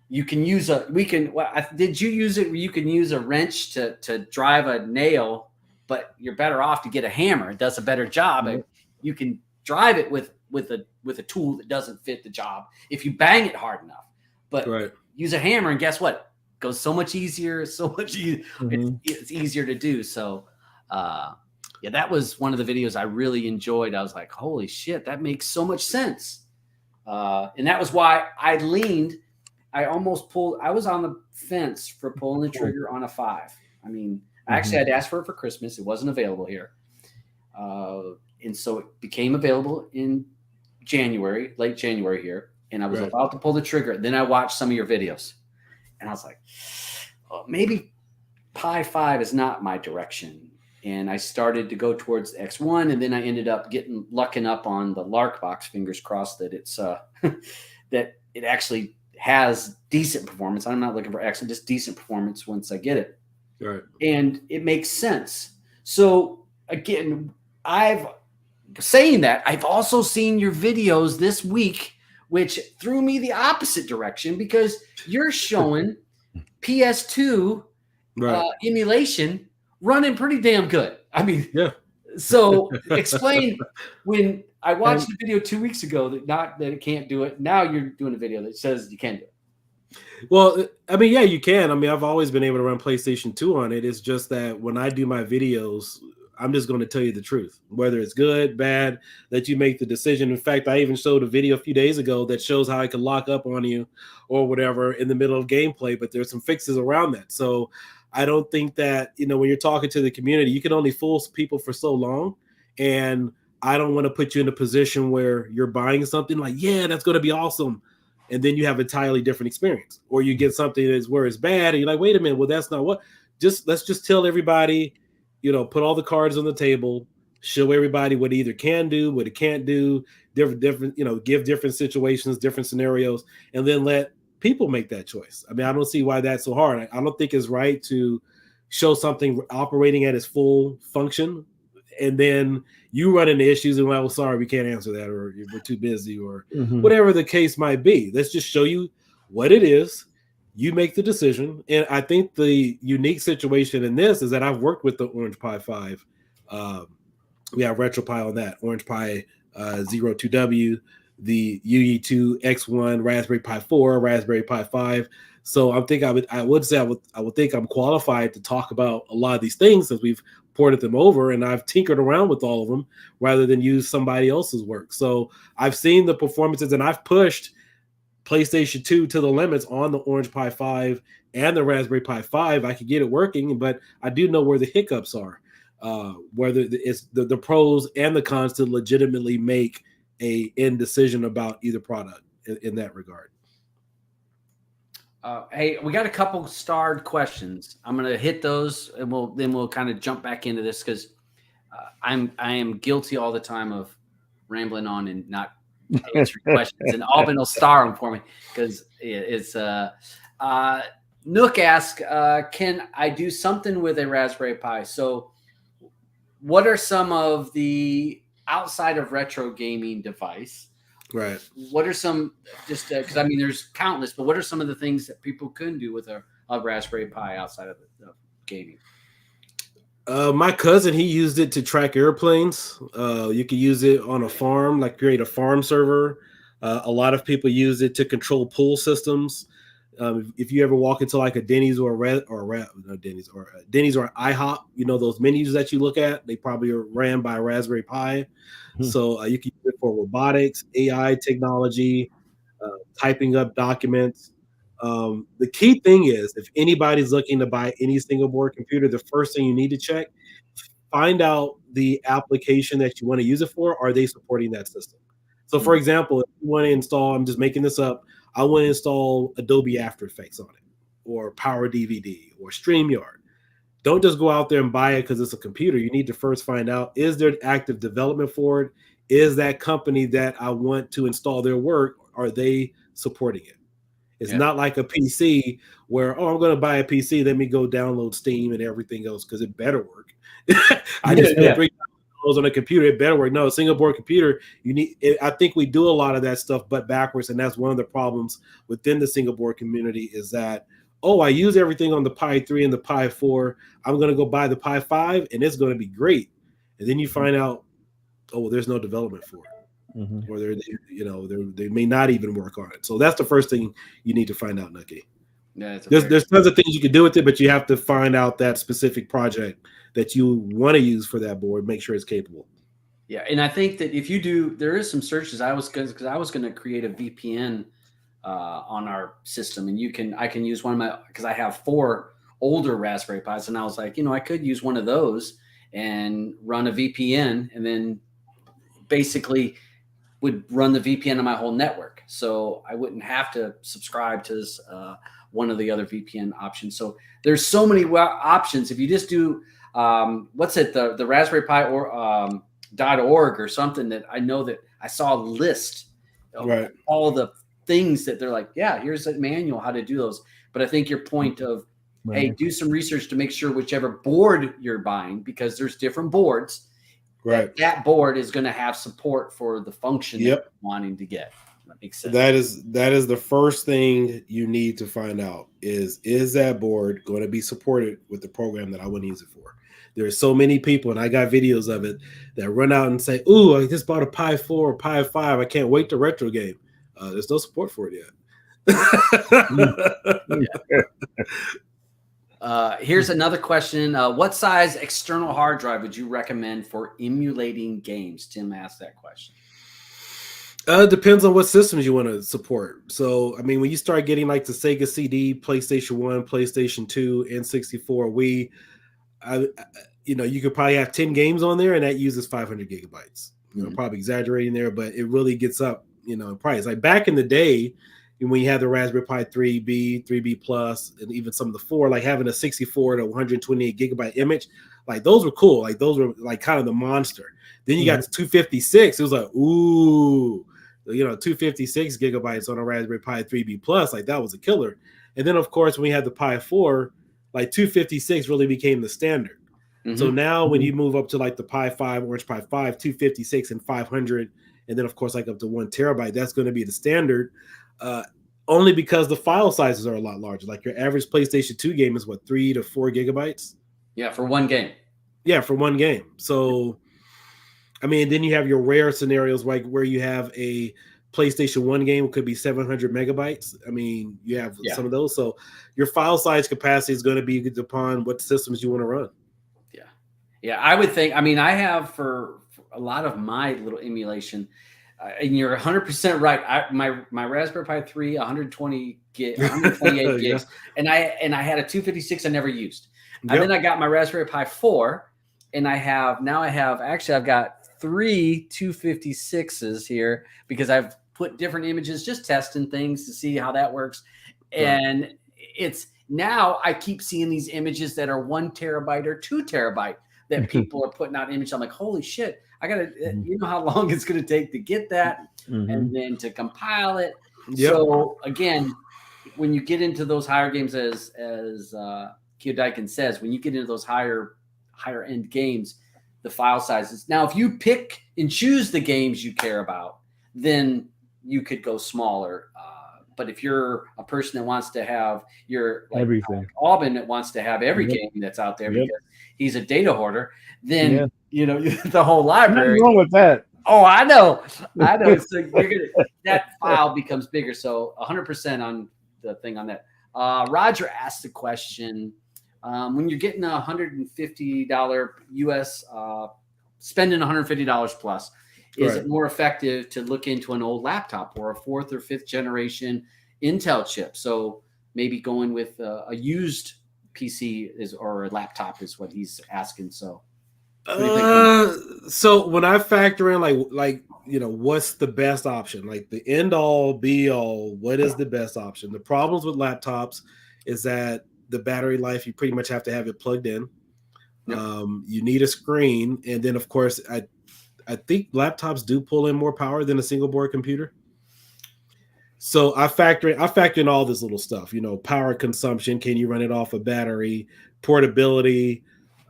you can use did you use it where you can use a wrench to drive a nail, but you're better off to get a hammer. It does a better job. You can drive it with a tool that doesn't fit the job if you bang it hard enough. But use a hammer, and guess what? It goes so much easier. It's easier to do. So that was one of the videos I really enjoyed. I was like, holy shit, that makes so much sense. And that was why I almost pulled. I was on the fence for pulling the trigger on a 5. I mean, actually, I'd asked for it for Christmas. It wasn't available here. And so it became available in late January here. And I was about to pull the trigger. Then I watched some of your videos, and I was like, maybe Pi 5 is not my direction. and I started to go towards the X1, and then I ended up lucking up on the Lark box. Fingers crossed that it's that it actually has decent performance. I'm not looking for excellent, just decent performance once I get it. Right. And it makes sense. So again, I've also seen your videos this week, which threw me the opposite direction because you're showing PS2 emulation running pretty damn good. I mean, yeah. So explain, when I watched the video 2 weeks ago that it can't do it. Now you're doing a video that says you can do it. Well, I mean, yeah, you can. I mean, I've always been able to run PlayStation 2 on it. It's just that when I do my videos, I'm just going to tell you the truth, whether it's good, bad, that you make the decision. In fact, I even showed a video a few days ago that shows how I can lock up on you or whatever in the middle of gameplay, but there's some fixes around that. So I don't think that, when you're talking to the community, you can only fool people for so long. And I don't want to put you in a position where you're buying something like, yeah, that's going to be awesome. And then you have an entirely different experience, or you get something that's where it's bad. And you're like, wait a minute, well, that's not what, let's just tell everybody, put all the cards on the table, show everybody what it either can do, what it can't do, different, give different situations, different scenarios, and then let people make that choice. I mean, I don't see why that's so hard. I don't think it's right to show something operating at its full function, and then you run into issues and, well, sorry, we can't answer that, or we're too busy, or whatever the case might be. Let's just show you what it is. You make the decision. And I think the unique situation in this is that I've worked with the Orange Pi 5. We have RetroPie on that, Orange Pi 02W, the UE2 X1, Raspberry Pi 4, Raspberry Pi 5. So I think I would think I'm qualified to talk about a lot of these things, since we've ported them over and I've tinkered around with all of them rather than use somebody else's work. So I've seen the performances, and I've pushed PlayStation 2 to the limits on the Orange Pi 5 and the Raspberry Pi 5. I could get it working, but I do know where the hiccups are, whether it's the pros and the cons to legitimately make a end decision about either product in that regard. Hey, we got a couple starred questions. I'm going to hit those, and we'll kind of jump back into this, because I am guilty all the time of rambling on and not answering questions, and Alvin will star them for me, because it's Nook asks, can I do something with a Raspberry Pi? So what are some of the, outside of retro gaming device, right, what are some, just because I mean there's countless, but what are some of the things that people can do with a Raspberry Pi outside of gaming? My cousin, he used it to track airplanes. You could use it on a farm, like create a farm server. A lot of people use it to control pool systems. If you ever walk into like a Denny's or Denny's or IHOP, those menus that you look at, they probably are ran by Raspberry Pi. So you can use it for robotics, AI technology, typing up documents. The key thing is, if anybody's looking to buy any single board computer, the first thing you need to check, find out the application that you want to use it for. Are they supporting that system? So for example, if you want to install, I'm just making this up, I want to install Adobe After Effects on it, or Power DVD, or StreamYard. Don't just go out there and buy it because it's a computer. You need to first find out, is there active development for it? Is that company that I want to install their work, are they supporting it? It's not like a PC where, I'm going to buy a PC, let me go download Steam and everything else because it better work. I just spent $3 on a computer, it better work. No, a single board computer, I think we do a lot of that stuff, but backwards. And that's one of the problems within the single board community, is that, I use everything on the Pi 3 and the Pi 4. I'm going to go buy the Pi 5 and it's going to be great. And then you find out, there's no development for it. Or they may not even work on it. So that's the first thing you need to find out, Nucky. Yeah, there's tons of things you can do with it, but you have to find out that specific project that you want to use for that board. Make sure it's capable. Yeah, and I think that if you do, there is some searches. I was going to create a VPN on our system, and I can use one of my, because I have 4 older Raspberry Pis, and I was like, I could use one of those and run a VPN, and then basically would run the VPN on my whole network, so I wouldn't have to subscribe to this, one of the other VPN options. So there's so many options. If you just do, what's it, the Raspberry Pi or .org or something, that I know that I saw a list of Right. all the things that they're like, yeah, here's a manual how to do those. But I think your point of, hey, Right. do some research to make sure whichever board you're buying, because there's different boards, Right. that board is going to have support for the function that Yep. you're wanting to get. That makes sense. That is the first thing you need to find out is that board going to be supported with the program that I want to use it for? There's so many people, and I got videos of it, that run out and say, "Ooh, I just bought a Pi 4 or Pi 5. I can't wait to retro game." There's no support for it yet. Here's another question. What size external hard drive would you recommend for emulating games? Tim asked that question. Depends on what systems you want to support. So, I mean, when you start getting like the Sega CD, PlayStation 1, PlayStation 2, N64, Wii, you could probably have 10 games on there, and that uses 500 gigabytes. Probably exaggerating there, but it really gets up, in price. Like back in the day, when you had the Raspberry Pi 3B, 3B Plus, and even some of the 4, like having a 64 to 128 gigabyte image, like those were cool. Like those were like kind of the monster. Then you got to 256. It was like, ooh, 256 gigabytes on a Raspberry Pi 3B Plus, like that was a killer. And then of course, when we had the Pi 4, like 256 really became the standard. So now when you move up to like the Pi 5, Orange Pi 5, 256 and 500, and then of course like up to 1 terabyte, that's going to be the standard. Only because the file sizes are a lot larger. Like your average PlayStation 2 game is what, 3 to 4 gigabytes? Yeah, for one game. Yeah, for one game. So, I mean, then you have your rare scenarios like where you have a PlayStation 1 game could be 700 megabytes. I mean, you have some of those. So your file size capacity is going to be upon what systems you want to run. Yeah, I would think. I mean, I have for a lot of my little emulation, and you're 100% right. My Raspberry Pi 3, 128 gigs, and I had a 256 I never used. And then I got my Raspberry Pi 4, and I've got 3 256s here because I've put different images, just testing things to see how that works. And it's now I keep seeing these images that are 1 terabyte or 2 terabyte that people are putting out images. I'm like, holy shit, I gotta, you know how long it's gonna take to get that and then to compile it. So again, when you get into those higher games, as KioDiekin says, when you get into those higher end games, the file sizes. Now, if you pick and choose the games you care about, then you could go smaller. But if you're a person that wants to have everything, Aubin that wants to have every game that's out there because he's a data hoarder, then the whole library. Nothing wrong with that. Oh, I know. So that file becomes bigger. So 100% on the thing on that. Roger asked the question: when you're getting $150 US, spending $150 plus, is it more effective to look into an old laptop or a 4th or 5th generation Intel chip? So maybe going with a used PC or a laptop is what he's asking. So, so when I factor in like what's the best option, like the end all be all, what is the best option? The problems with laptops is that the battery life, you pretty much have to have it plugged in. You need a screen, and then of course I think laptops do pull in more power than a single board computer. So I factor in all this little stuff, power consumption. Can you run it off a battery? Portability.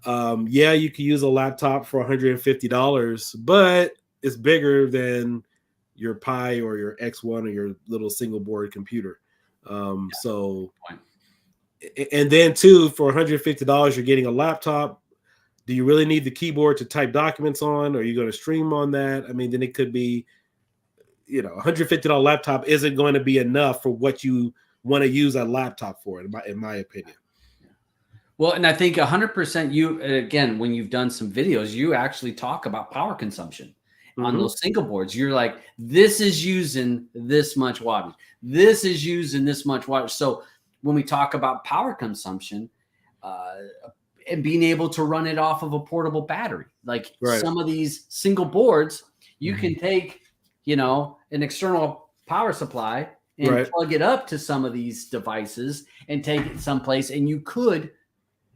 You could use a laptop for $150, but it's bigger than your Pi or your X1 or your little single board computer. So, and then too, for $150, you're getting a laptop. Do you really need the keyboard to type documents on? Or are you going to stream on that? I mean, then it could be, $150 laptop isn't going to be enough for what you want to use a laptop for, in my opinion. Well, and I think 100% you, again, when you've done some videos, you actually talk about power consumption on those single boards. You're like, this is using this much wattage. This is using this much wattage. So when we talk about power consumption, and being able to run it off of a portable battery. Like some of these single boards, you can take, an external power supply and plug it up to some of these devices and take it someplace. And you could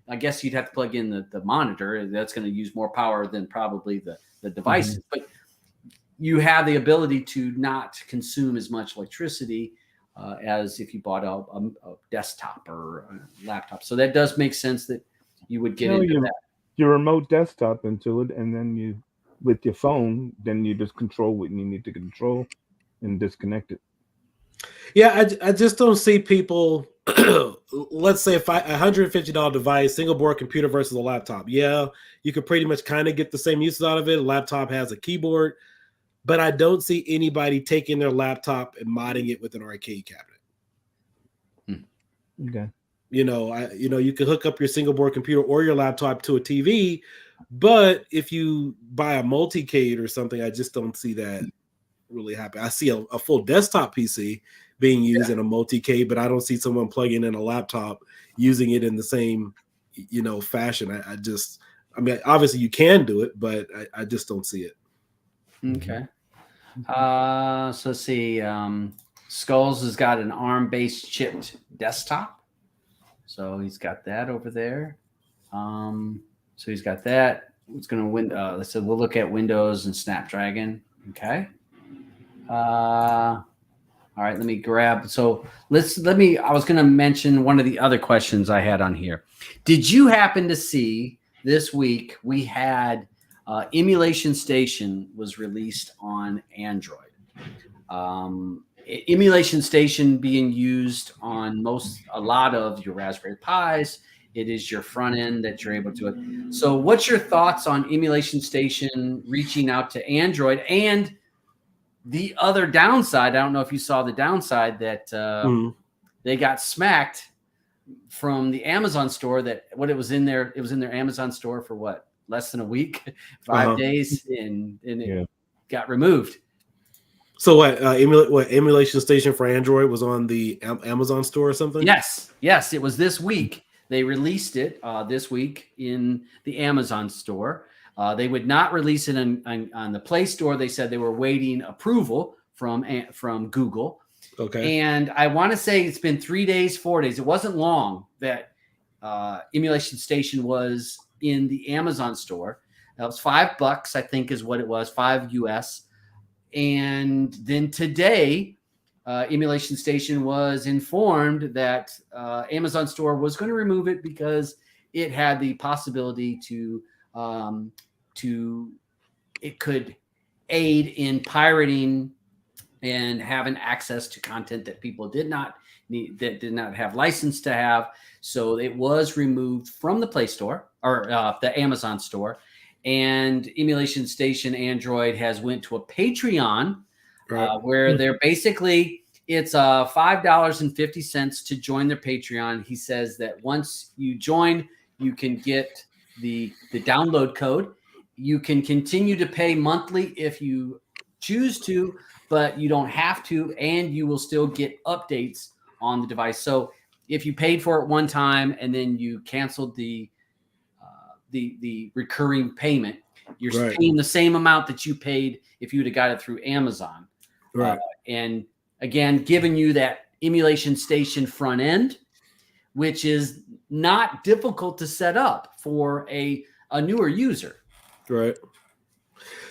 I guess you'd have to plug in the monitor. That's going to use more power than probably the devices. But you have the ability to not consume as much electricity as if you bought a desktop or a laptop. So that does make sense that you would get into that. Your remote desktop into it, and then you, with your phone, then you just control what you need to control and disconnect it. Yeah, I just don't see people. Let's say if $150 device, single board computer versus a laptop. Yeah, you could pretty much kind of get the same uses out of it. A laptop has a keyboard, but I don't see anybody taking their laptop and modding it with an arcade cabinet. Okay. You can hook up your single board computer or your laptop to a TV, but if you buy a multicade or something, I just don't see that really happen. I see a full desktop PC being used in a multicade, but I don't see someone plugging in a laptop using it in the same, fashion. I mean, obviously you can do it, but I just don't see it. Okay. So let's see. Skulls has got an ARM-based chipped desktop. So he's got that over there. So he's got that. It's going to win. So we'll look at Windows and Snapdragon. Okay. All right. Let me grab. So I was going to mention one of the other questions I had on here. Did you happen to see this week we had Emulation Station was released on Android? Emulation Station being used on a lot of your Raspberry Pis. It is your front end that you're able to. So what's your thoughts on Emulation Station reaching out to Android? And the other downside, I don't know if you saw the downside that they got smacked from the Amazon store. It was in their Amazon store for what, less than a week, 5 days, and it got removed. So what? Emulation Station for Android was on the Amazon store or something? Yes, it was this week. They released it this week in the Amazon store. They would not release it on the Play Store. They said they were waiting approval from Google. Okay. And I want to say it's been 3 days, 4 days. It wasn't long that Emulation Station was in the Amazon store. That was $5, I think, is what it was, $5 US. And then today, Emulation Station was informed that Amazon Store was going to remove it because it had the possibility it could aid in pirating and having access to content that people did not have license to have. So it was removed from the Play Store or the Amazon Store. And Emulation Station Android has went to a Patreon where they're basically, it's $5.50 to join their Patreon. He says that once you join, you can get the download code. You can continue to pay monthly if you choose to, but you don't have to, and you will still get updates on the device. So if you paid for it one time and then you canceled the recurring payment, you're paying the same amount that you paid if you would have got it through Amazon. Right. And again, giving you that Emulation Station front end, which is not difficult to set up for a newer user. Right.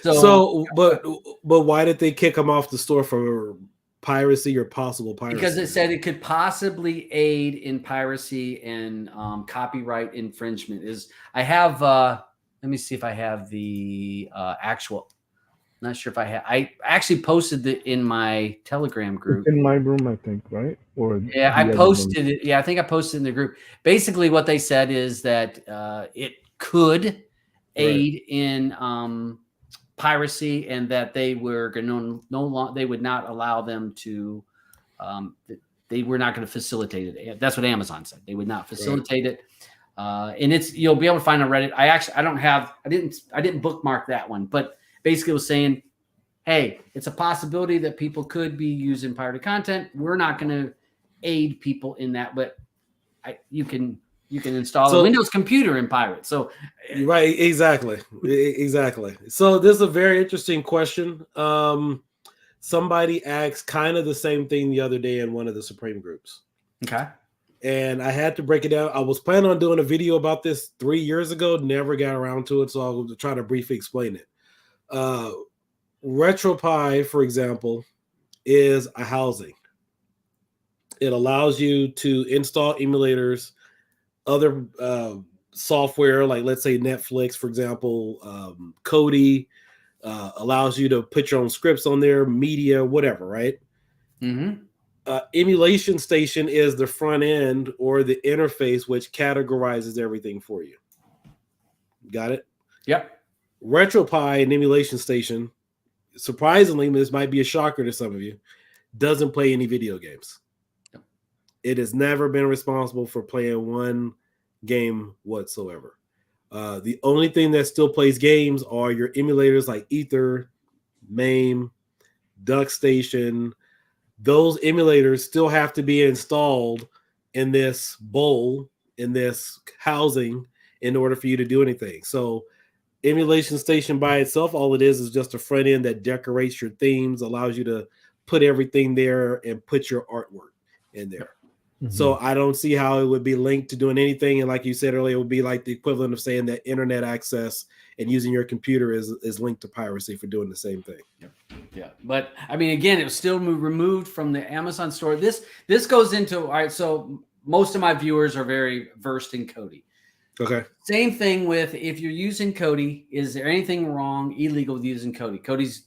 So but why did they kick them off the store for piracy or possible piracy? Because it said it could possibly aid in piracy and copyright infringement. I have let me see if I have the actual. Not sure if I have. I actually posted it in my Telegram group. It's in my room, I think, right? Or yeah, I posted it. Yeah, I think I posted it in the group. Basically, what they said is that it could aid in piracy, and that they were going to they would not allow them to. They were not going to facilitate it. That's what Amazon said. They would not facilitate it. And you'll be able to find on Reddit. I didn't bookmark that one, but basically it was saying, hey, it's a possibility that people could be using pirated content. We're not going to aid people in that, but you can install a Windows computer and pirate. So right, exactly. So this is a very interesting question. Somebody asked kind of the same thing the other day in one of the Supreme groups. Okay. and I had to break it down. I was planning on doing a video about this 3 years ago, never got around to it, so I'll try to briefly explain it. RetroPie, for example, is a housing. It allows you to install emulators, other software, like let's say Netflix, for example, Kodi, allows you to put your own scripts on there, media, whatever, right? Mm-hmm. Emulation Station is the front end or the interface which categorizes everything for you. Got it? Yep. RetroPie and Emulation Station, surprisingly, this might be a shocker to some of you, doesn't play any video games. Yep. It has never been responsible for playing one game whatsoever. The only thing that still plays games are your emulators like Ether, MAME, DuckStation. Those emulators still have to be installed in this bowl, in this housing, in order for you to do anything. So Emulation Station by itself, all it is just a front end that decorates your themes, allows you to put everything there and put your artwork in there. Mm-hmm. So I don't see how it would be linked to doing anything. And like you said earlier, it would be like the equivalent of saying that internet access and using your computer is linked to piracy for doing the same thing. Yep. Yeah. But I mean, again, it was still removed from the Amazon store. This goes into, all right, so most of my viewers are very versed in Kodi. Okay. Same thing with if you're using Kodi, is there anything wrong, illegal with using Kodi?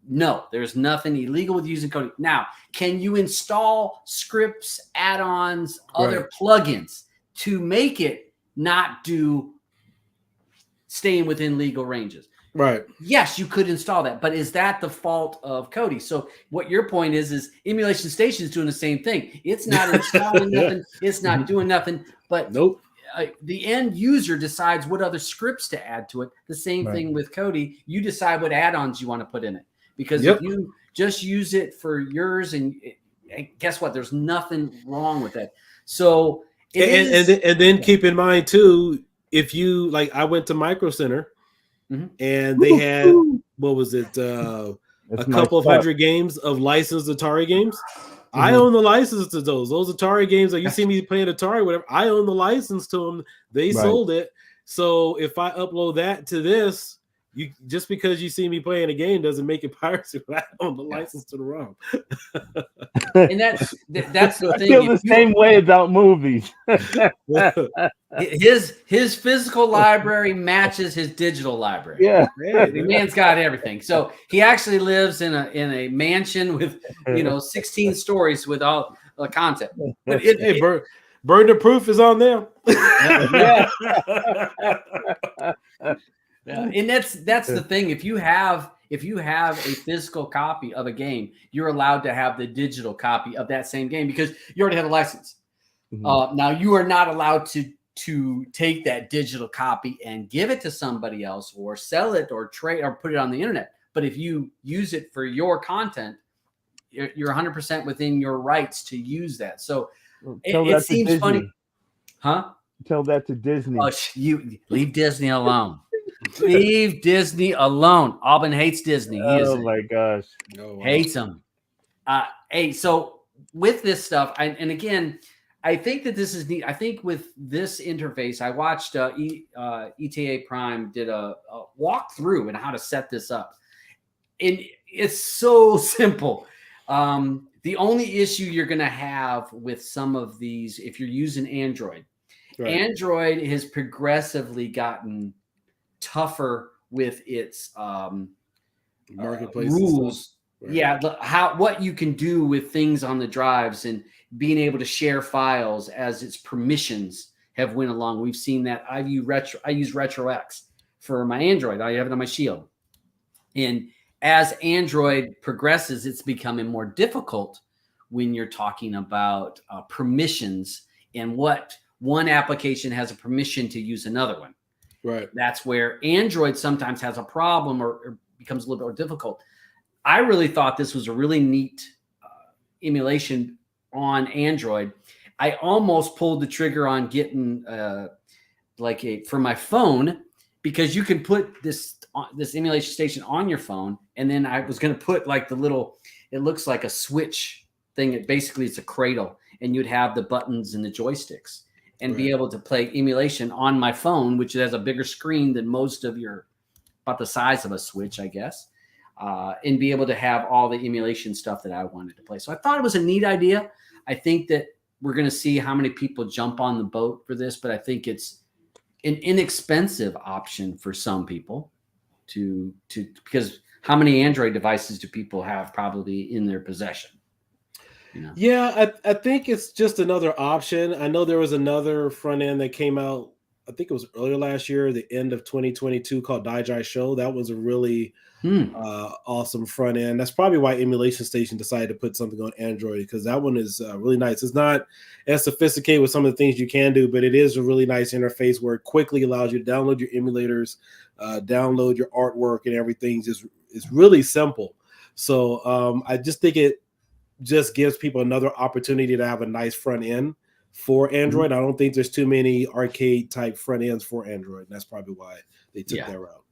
No, there's nothing illegal with using Kodi. Now, can you install scripts, add-ons, other plugins to make it not do staying within legal ranges? Right. Yes, you could install that, but is that the fault of Kodi? So what your point is Emulation Station is doing the same thing. It's not installing nothing. It's not doing nothing, but nope. The end user decides what other scripts to add to it. The same thing with Kodi. You decide what add-ons you want to put in it. Because if you just use it for yours, and guess what? There's nothing wrong with that. So and then keep in mind too, if you like, I went to Micro Center, and they had what was it? A couple of hundred games of licensed Atari games. I own the license to those Atari games. Like you see me playing Atari, whatever. I own the license to them. They sold it. So if I upload that to this, you just because you see me playing a game doesn't make it piracy. I own the license to the ROM. And that's the thing. I feel the same way about movies. His physical library matches his digital library. Yeah, the man's got everything. So he actually lives in a mansion with 16 stories with all the content. But burden of proof is on them. And that's the thing. If you have a physical copy of a game, you're allowed to have the digital copy of that same game because you already have a license. Now you are not allowed to take that digital copy and give it to somebody else or sell it or trade or put it on the internet. But if you use it for your content, you're 100% within your rights to use that. So it seems funny, huh? Tell that to Disney. Oh, you leave Disney alone. Leave Disney alone. Auburn hates Disney. My gosh. Hates them. Hey, so with this stuff, and again, I think that this is neat. I think with this interface, I watched ETA Prime did a walkthrough and how to set this up. And it's so simple. The only issue you're going to have with some of these, if you're using Android, Android has progressively gotten tougher with its marketplace rules. What you can do with things on the drives and being able to share files as its permissions have went along. We've seen that. I use RetroX for my Android. I have it on my Shield. And as Android progresses, it's becoming more difficult when you're talking about permissions and what one application has a permission to use another one. Right. That's where Android sometimes has a problem or becomes a little bit more difficult. I really thought this was a really neat emulation on Android. I almost pulled the trigger on getting for my phone, because you can put this emulation station on your phone, and then I was going to put like the little, it looks like a switch thing. It's a cradle, and you'd have the buttons and the joysticks, and be able to play emulation on my phone, which has a bigger screen than most of your, about the size of a Switch, I guess, and be able to have all the emulation stuff that I wanted to play. So I thought it was a neat idea. I think that we're going to see how many people jump on the boat for this, but I think it's an inexpensive option for some people because how many Android devices do people have probably in their possession? Yeah, I think it's just another option. I know there was another front end that came out, I think it was earlier last year, the end of 2022, called Show. That was a really awesome front end. That's probably why Emulation Station decided to put something on Android, because that one is really nice. It's not as sophisticated with some of the things you can do, but it is a really nice interface where it quickly allows you to download your emulators, download your artwork, and everything. It's really simple. So I just think it just gives people another opportunity to have a nice front end for Android. I don't think there's too many arcade type front ends for Android. And that's probably why they took that route.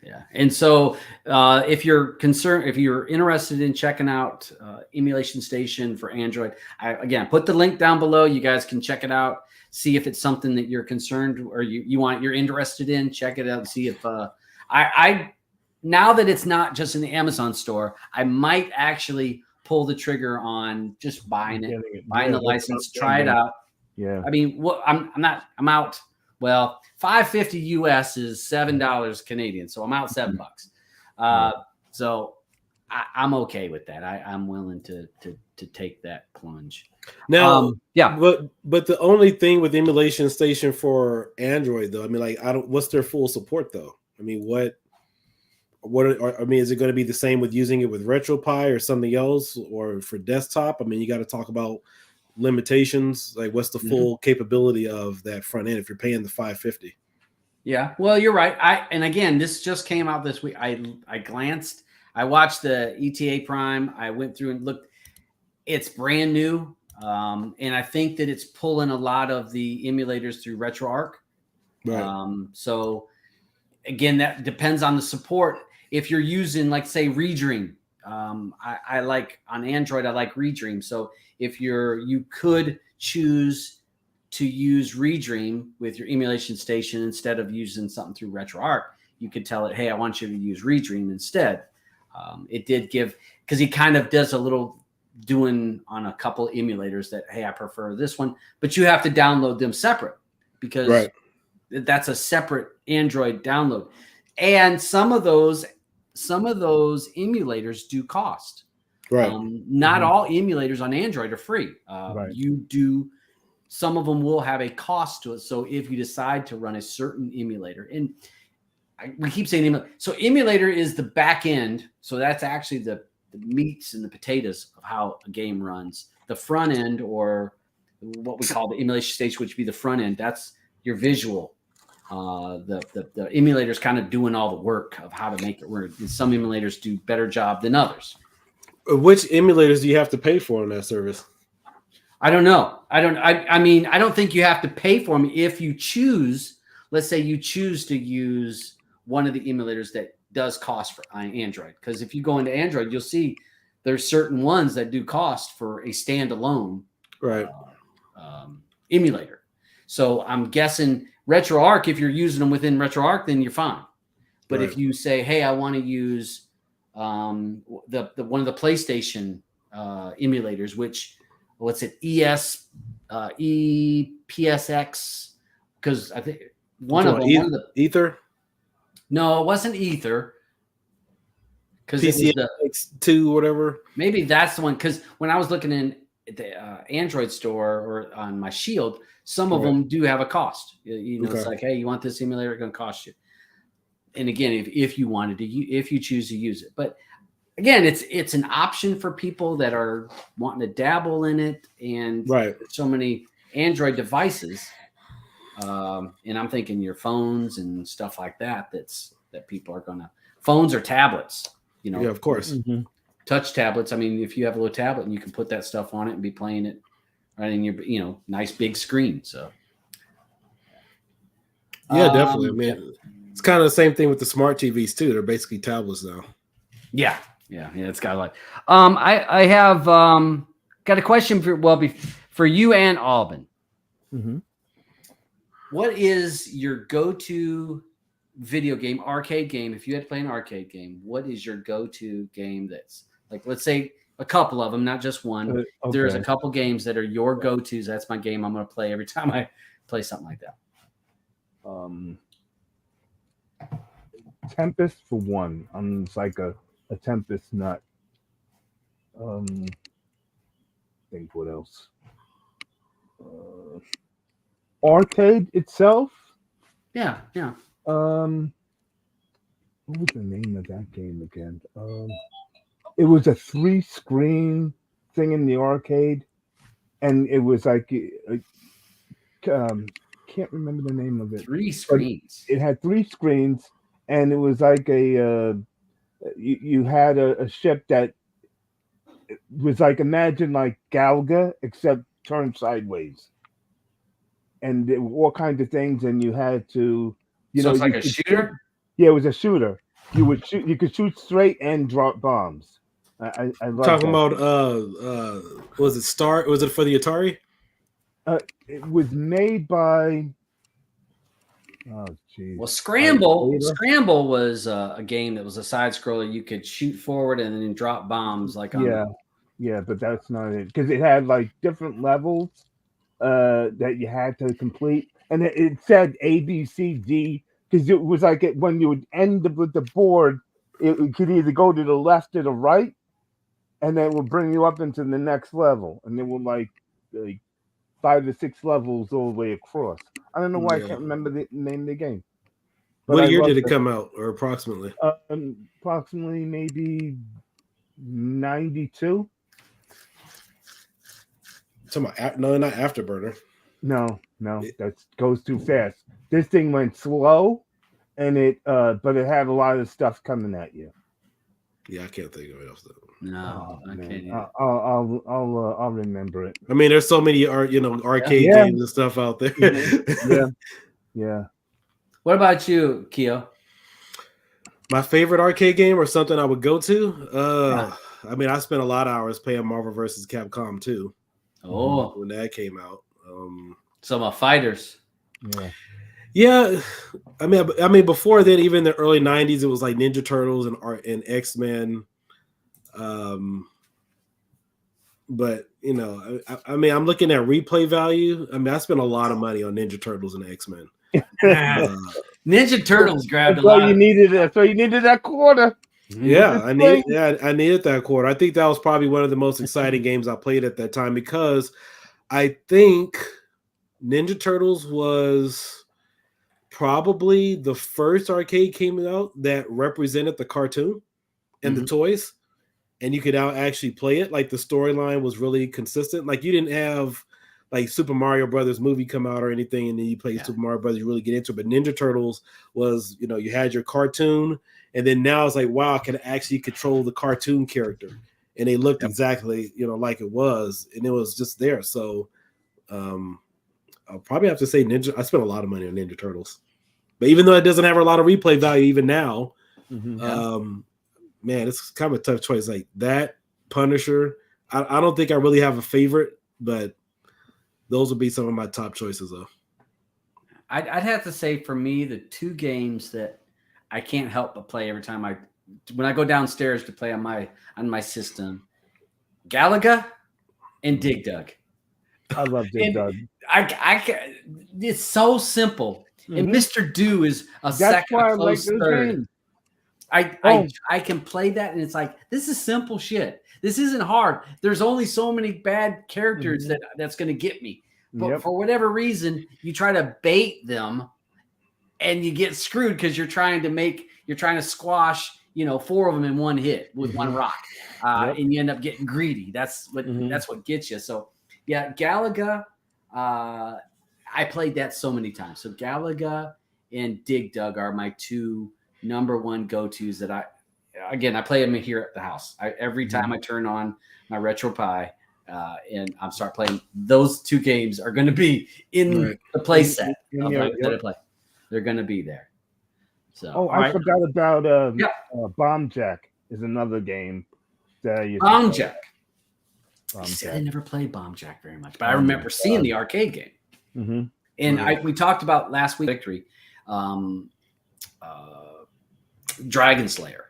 Yeah. And so if you're interested in checking out Emulation Station for Android, again, put the link down below. You guys can check it out, see if it's something that you're concerned or you're interested in. Check it out and see if now that it's not just in the Amazon store, I might actually pull the trigger on just buying the license, try it out. Yeah. I mean, I'm out. Well, $5.50 US is $7 Canadian. So I'm out $7. So I'm okay with that. I'm willing to take that plunge. Now, but the only thing with Emulation Station for Android though, I mean, what's their full support though? I mean, is it going to be the same with using it with RetroPie or something else, or for desktop? I mean, you got to talk about limitations. Like, what's the full capability of that front end if you're paying the $5.50? Yeah, well, you're right. And again, this just came out this week. I glanced. I watched the ETA Prime. I went through and looked. It's brand new, and I think that it's pulling a lot of the emulators through RetroArch. Right. So again, that depends on the support. If you're using, like, say, Redream, I like on Android, I like Redream. So if you could choose to use Redream with your Emulation Station instead of using something through RetroArch, you could tell it, hey, I want you to use Redream instead. It did give, because he kind of does a little doing on a couple emulators that, hey, I prefer this one, but you have to download them separate because that's a separate Android download. And some of those emulators do cost. Right. Not all emulators on Android are free. Some of them will have a cost to it. So if you decide to run a certain emulator, and we keep saying emulator. So emulator is the back end. So that's actually the meats and the potatoes of how a game runs. The front end, or what we call the emulation stage, which would be the front end, that's your visual. The emulators kind of doing all the work of how to make it work. And some emulators do better job than others. Which emulators do you have to pay for on that service? I don't know. I mean, I don't think you have to pay for them if you choose. Let's say you choose to use one of the emulators that does cost for Android. Because if you go into Android, you'll see there's certain ones that do cost for a standalone emulator. So I'm guessing RetroArch, if you're using them within RetroArch, then you're fine. But if you say, hey, I want to use the one of the PlayStation emulators, which what's it, EPSX, because I think one of the Ether. No, it wasn't Ether. Because PCX2, whatever. Maybe that's the one. Because when I was looking in the Android store or on my Shield, some of them do have a cost. It's like, hey, you want this emulator? It's going to cost you. And again, if you wanted to, if you choose to use it, but again, it's an option for people that are wanting to dabble in it. And so many Android devices, and I'm thinking your phones and stuff like that. That people are gonna, phones or tablets. Yeah, of course. Touch tablets. I mean, if you have a little tablet and you can put that stuff on it and be playing it right in your nice big screen. So yeah, definitely. I mean, it's kind of the same thing with the smart TVs too. They're basically tablets now. Yeah. It's got like I have got a question for for you and Alban, Mm-hmm. what is your go-to video game, arcade game? If you had to play an arcade game, what is your go-to game that's like, let's say a couple of them, not just one. There's a couple games that are your go-tos. That's my game I'm going to play every time I play something like that. Tempest for one. I'm just like a Tempest nut. Think what else? Arcade itself. Yeah. What was the name of that game again? It was a 3-screen thing in the arcade, and it was like can't remember the name of it. 3 screens. It had 3 screens, and it was like you had a ship that was like, imagine like Galaga except turned sideways, and there were all kinds of things, and you had to, so it's like a shooter. Yeah, it was a shooter. You would shoot. You could shoot straight and drop bombs. I love Talking that. about was it Star? Was it for the Atari? It was made by. Oh, geez. Well, Scramble was a game that was a side scroller. You could shoot forward and then drop bombs like on. Yeah, but that's not it, because it had like different levels that you had to complete, and it said A, B, C, D, because it was like when you would end with the board, it could either go to the left or the right, and then it would bring you up into the next level, and there were like 5 to 6 levels all the way across. I don't know why I can't remember the name of the game. But what year did it come out, or approximately? Approximately maybe 92. No, not Afterburner. No, that goes too fast. This thing went slow, and but it had a lot of stuff coming at you. Yeah, I can't think of it else though. No, I can't. I'll remember it. I mean, there's so many arcade games and stuff out there. Yeah. What about you, Kio? My favorite arcade game, or something I would go to? I mean, I spent a lot of hours playing Marvel vs. Capcom 2. Oh, when that came out. Some fighters. Yeah. I mean, before then, even in the early '90s, it was like Ninja Turtles and X-Men. But I mean, I'm looking at replay value. I mean, I spent a lot of money on Ninja Turtles and X-Men. Ninja Turtles grabbed That's why you needed it. So you needed that quarter. Yeah, I needed that quarter. I think that was probably one of the most exciting games I played at that time, because I think Ninja Turtles was probably the first arcade came out that represented the cartoon and the toys, and you could actually play it. Like, the storyline was really consistent. Like, you didn't have like Super Mario Brothers movie come out or anything, and then you play Super Mario Brothers, you really get into it. But Ninja Turtles was, you had your cartoon, and then now it's like, wow, I can actually control the cartoon character, and they looked exactly, like it was, and it was just there. So I'll probably have to say Ninja. I spent a lot of money on Ninja Turtles, but even though it doesn't have a lot of replay value even now, man, it's kind of a tough choice. Like that, Punisher. I don't think I really have a favorite, but those would be some of my top choices, though. I'd have to say, for me, the 2 games that I can't help but play every time when I go downstairs to play on my system, Galaga and Dig Dug. I love Dig Dug. It's so simple, and Mr. Do is a second, a close third. I can play that, and it's like, this is simple shit. This isn't hard. There's only so many bad characters that's going to get me. But for whatever reason, you try to bait them, and you get screwed because you're trying to squash, 4 of them in one hit with one rock, and you end up getting greedy. That's what gets you. So yeah, Galaga. I played that so many times. So Galaga and Dig Dug are my 2 number 1 go-tos that I play them here at the house. Every time I turn on my RetroPi and I start playing, those 2 games are going to be in the play set that I play. They're going to be there. So, I forgot about Bomb Jack is another game that I used Bomb to play. Jack. I said I never played Bomb Jack very much, but I Oh my remember seeing God. the arcade game. Mm-hmm. And we talked about last week Victory, Dragon Slayer.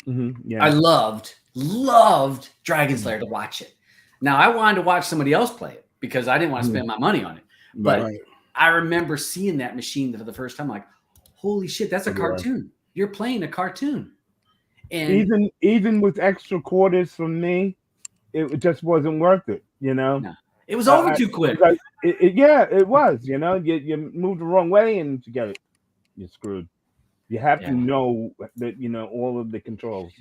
Mm-hmm. Yeah. I loved Dragon Slayer to watch it. Now I wanted to watch somebody else play it because I didn't want to spend my money on it. But Right. I remember seeing that machine for the first time, like, holy shit, that's a cartoon. You're playing a cartoon. And even with extra quarters from me, it just wasn't worth it. no, it was over too quick. Like, it was. You moved the wrong way and forget it. You're screwed. You have to know that all of the controls.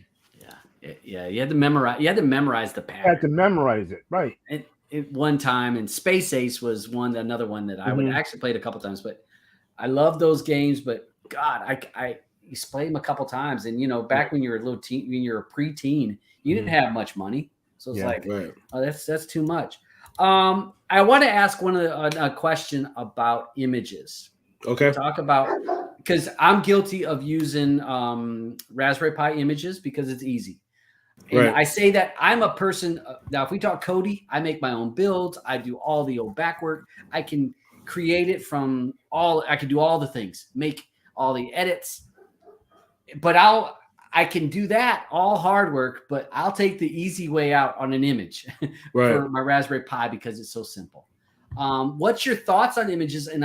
Yeah. You had to memorize. You had to memorize the pattern. You had to memorize it, right? At one time, and Space Ace was another one that I would actually played a couple times. But I love those games. But God, I used to play them a couple times. And back when you were a little teen, when you were a preteen, you didn't have much money, so it's oh, that's too much. I want to ask a question about images. Okay. Talk about, because I'm guilty of using Raspberry Pi images because it's easy. And I say that I'm a person. Now, if we talk Cody, I make my own builds. I do all the old back work. I can create it from I can do all the things, make all the edits. But I can do that all hard work, but I'll take the easy way out on an image for my Raspberry Pi because it's so simple. What's your thoughts on images? And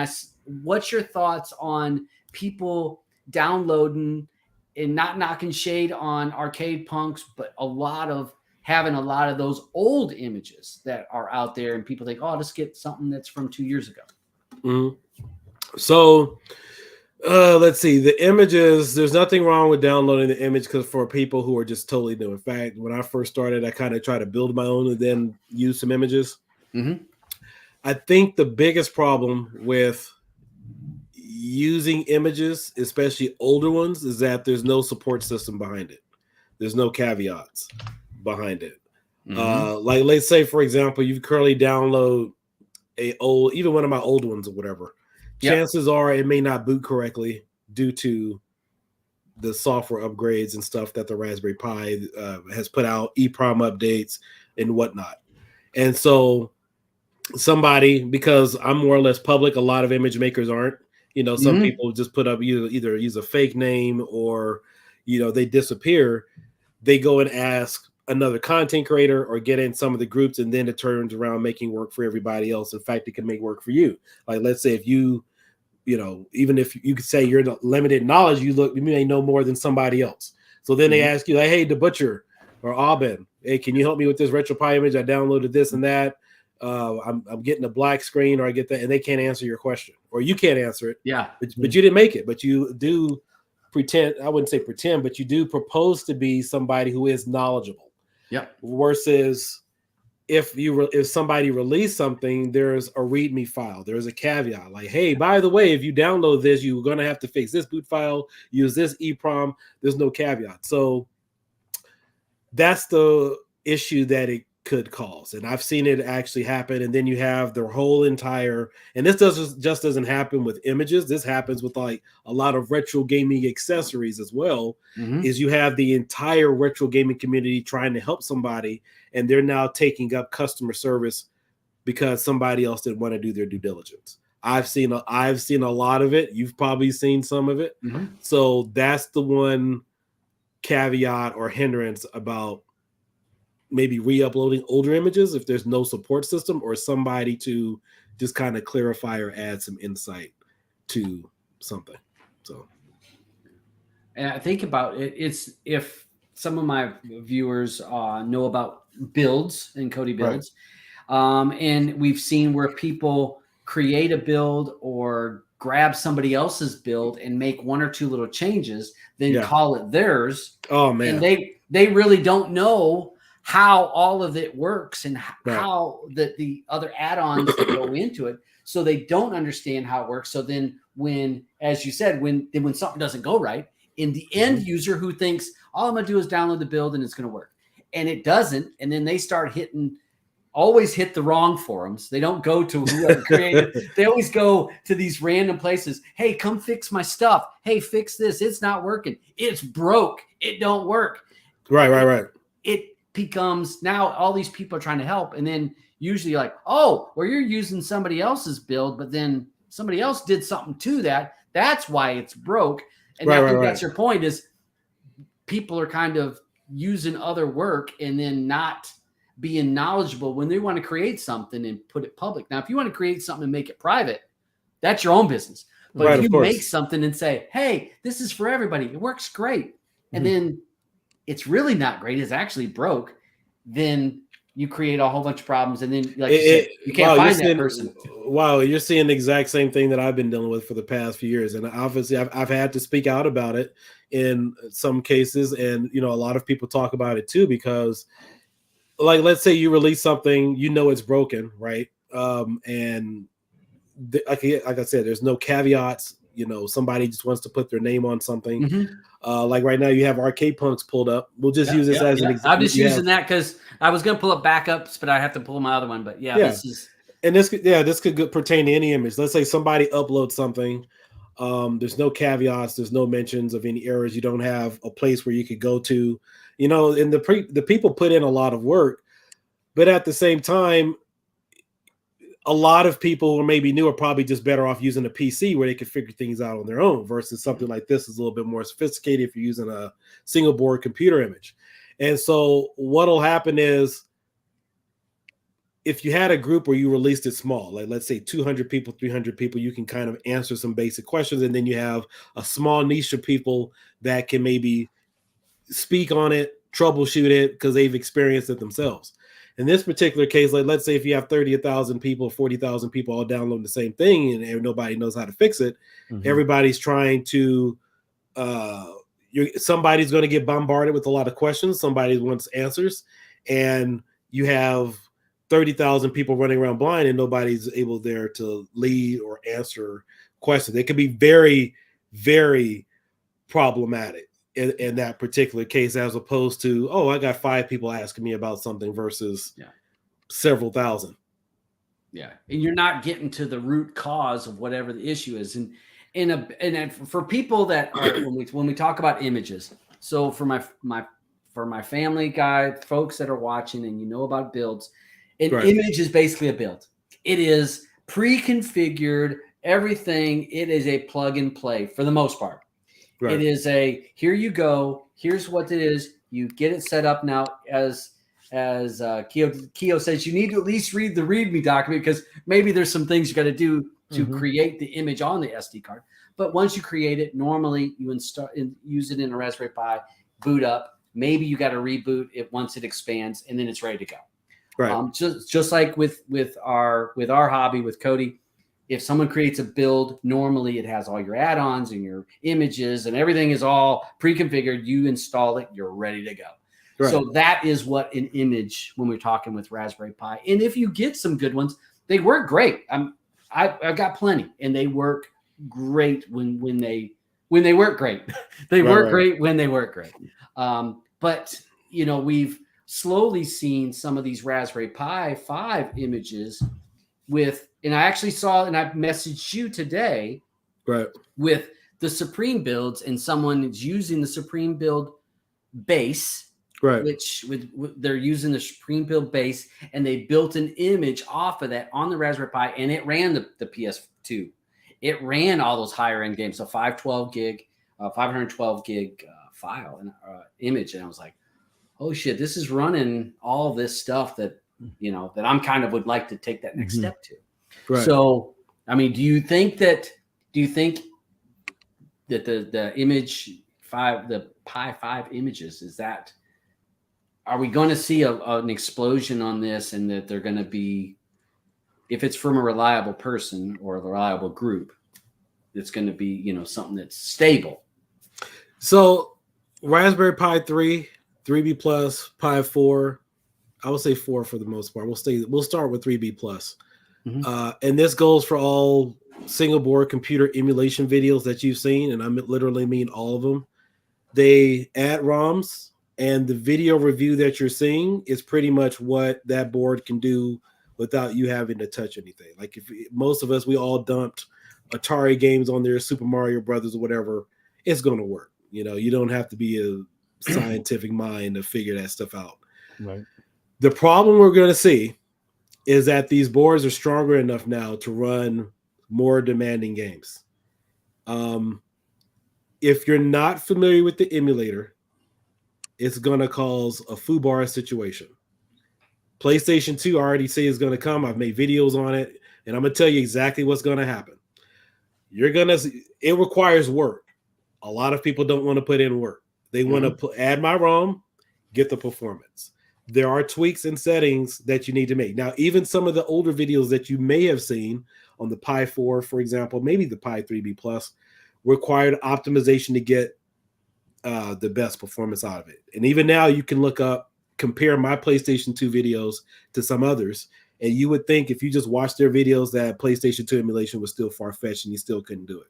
what's your thoughts on people downloading and not knocking shade on arcade punks, but having a lot of those old images that are out there, and people think, oh, let's get something that's from 2 years ago. Mm-hmm. So let's see, the images, there's nothing wrong with downloading the image because for people who are just totally new. In fact, when I first started, I kind of tried to build my own and then use some images. Mm-hmm. I think the biggest problem with using images, especially older ones, is that there's no support system behind it. There's no caveats behind it. Like, let's say, for example, you currently download even one of my old ones or whatever. Chances are it may not boot correctly due to the software upgrades and stuff that the Raspberry Pi has put out, EEPROM updates and whatnot. And so somebody, because I'm more or less public, a lot of image makers aren't. Some people just put up either use a fake name or, they disappear. They go and ask another content creator or get in some of the groups, and then it turns around making work for everybody else. In fact, it can make work for you. Like, let's say if even if you could say you're limited knowledge, you may know more than somebody else. So then they ask you, like, hey, DaButcher or Aubin, hey, can you help me with this RetroPie image? I downloaded this and that. I'm getting a black screen, or I get that, and they can't answer your question, or you can't answer it. Yeah. But you didn't make it, but you do pretend, I wouldn't say pretend, but you do propose to be somebody who is knowledgeable. Yep. Versus if somebody released something, there's a README file. There's a caveat like, hey, by the way, if you download this, you're going to have to fix this boot file, use this EEPROM. There's no caveat. So that's the issue that it could cause. And I've seen it actually happen. And then you have the whole entire, and this just doesn't happen with images. This happens with like a lot of retro gaming accessories as well, is you have the entire retro gaming community trying to help somebody, and they're now taking up customer service because somebody else didn't want to do their due diligence. I've seen a lot of it. You've probably seen some of it. So that's the one caveat or hindrance about maybe re-uploading older images if there's no support system or somebody to just kind of clarify or add some insight to something. So, and I think about it, it's if some of my viewers know about builds and Cody builds, and we've seen where people create a build or grab somebody else's build and make one or two little changes, then call it theirs. Oh man, and they really don't know how all of it works and how the other add-ons that go into it. So they don't understand how it works. So then when, as you said, when something doesn't go right, in the end user who thinks, all I'm going to do is download the build and it's going to work. And it doesn't. And then they start always hit the wrong forums. They don't go to whoever created. They always go to these random places. Hey, come fix my stuff. Hey, fix this. It's not working. It's broke. It don't work. Right. becomes now all these people are trying to help, and then usually like, oh, well, you're using somebody else's build, but then somebody else did something to that. That's why it's broke. And I think that's your point, is people are kind of using other work and then not being knowledgeable when they want to create something and put it public. Now, if you want to create something and make it private, that's your own business. But if you make something and say, hey, this is for everybody, it works great, and then it's really not great, it's actually broke, then you create a whole bunch of problems, and then like you can't find that person. Wow, you're seeing the exact same thing that I've been dealing with for the past few years, and obviously I've had to speak out about it in some cases, and a lot of people talk about it too, because like, let's say you release something, it's broken, right? And like I said, there's no caveats. Somebody just wants to put their name on something. Like right now, you have Arcade Punks pulled up. We'll just use this as an example. I'm just using that because I was going to pull up backups, but I have to pull my other one. But this is. And this could pertain to any image. Let's say somebody uploads something. There's no caveats. There's no mentions of any errors. You don't have a place where you could go to. And the people put in a lot of work, but at the same time, a lot of people who maybe new are probably just better off using a PC where they can figure things out on their own, versus something like this is a little bit more sophisticated if you're using a single board computer image. And so what'll happen is, if you had a group where you released it small, like let's say 200 people, 300 people, you can kind of answer some basic questions. And then you have a small niche of people that can maybe speak on it, troubleshoot it because they've experienced it themselves. In this particular case, like let's say if you have 30,000 people, 40,000 people all downloading the same thing and nobody knows how to fix it, everybody's trying to, somebody's going to get bombarded with a lot of questions. Somebody wants answers, and you have 30,000 people running around blind and nobody's able there to lead or answer questions. It can be very, very problematic in that particular case, as opposed to, oh, I got 5 people asking me about something versus several thousand. Yeah. And you're not getting to the root cause of whatever the issue is. And for people that are, when we talk about images, so for my family guy, folks that are watching and about builds, an image is basically a build. It is pre-configured, everything. It is a plug and play for the most part. Right. It is here you go. Here's what it is. You get it set up now. As Keo says, you need to at least read the README document, because maybe there's some things you got to do to create the image on the SD card. But once you create it, normally you install and use it in a Raspberry Pi, boot up. Maybe you got to reboot it once it expands, and then it's ready to go. Right. Just like with our hobby with Cody. If someone creates a build, normally it has all your add-ons and your images and everything is all pre-configured. You install it, you're ready to go. Right. So that is what an image, when we're talking with Raspberry Pi. And if you get some good ones, they work great. I've got plenty, and they work great when they work great. They work great when they work great. But we've slowly seen some of these Raspberry Pi 5 images and I actually saw, and I messaged you today, with the Supreme builds, and someone is using the Supreme build base, which they're using the Supreme build base, and they built an image off of that on the Raspberry Pi, and it ran the PS2. It ran all those higher end games, so 512 gig file and image, and I was like, oh shit, this is running all this stuff that that I'm kind of would like to take that next step to. Right. So, I mean, do you think that the image 5, the Pi 5 images, are we going to see an explosion on this, and that they're going to be, if it's from a reliable person or a reliable group, it's going to be, something that's stable? So Raspberry Pi 3, 3B plus, Pi 4, I would say 4 for the most part. We'll start with 3B plus. And this goes for all single board computer emulation videos that you've seen, and I literally mean all of them. They add ROMs, and the video review that you're seeing is pretty much what that board can do without you having to touch anything. Like, if most of us, we all dumped Atari games on there, Super Mario Brothers or whatever, it's going to work. You don't have to be a scientific mind to figure that stuff out. Right. The problem we're going to see is that these boards are stronger enough now to run more demanding games. If you're not familiar with the emulator, it's going to cause a foobar situation. PlayStation 2 I already say is going to come. I've made videos on it, and I'm going to tell you exactly what's going to happen. It requires work. A lot of people don't want to put in work. They want to add my ROM, get the performance. There are tweaks and settings that you need to make. Now, even some of the older videos that you may have seen on the Pi 4, for example, maybe the Pi 3B Plus, required optimization to get the best performance out of it. And even now, you can compare my PlayStation 2 videos to some others, and you would think if you just watched their videos that PlayStation 2 emulation was still far-fetched and you still couldn't do it.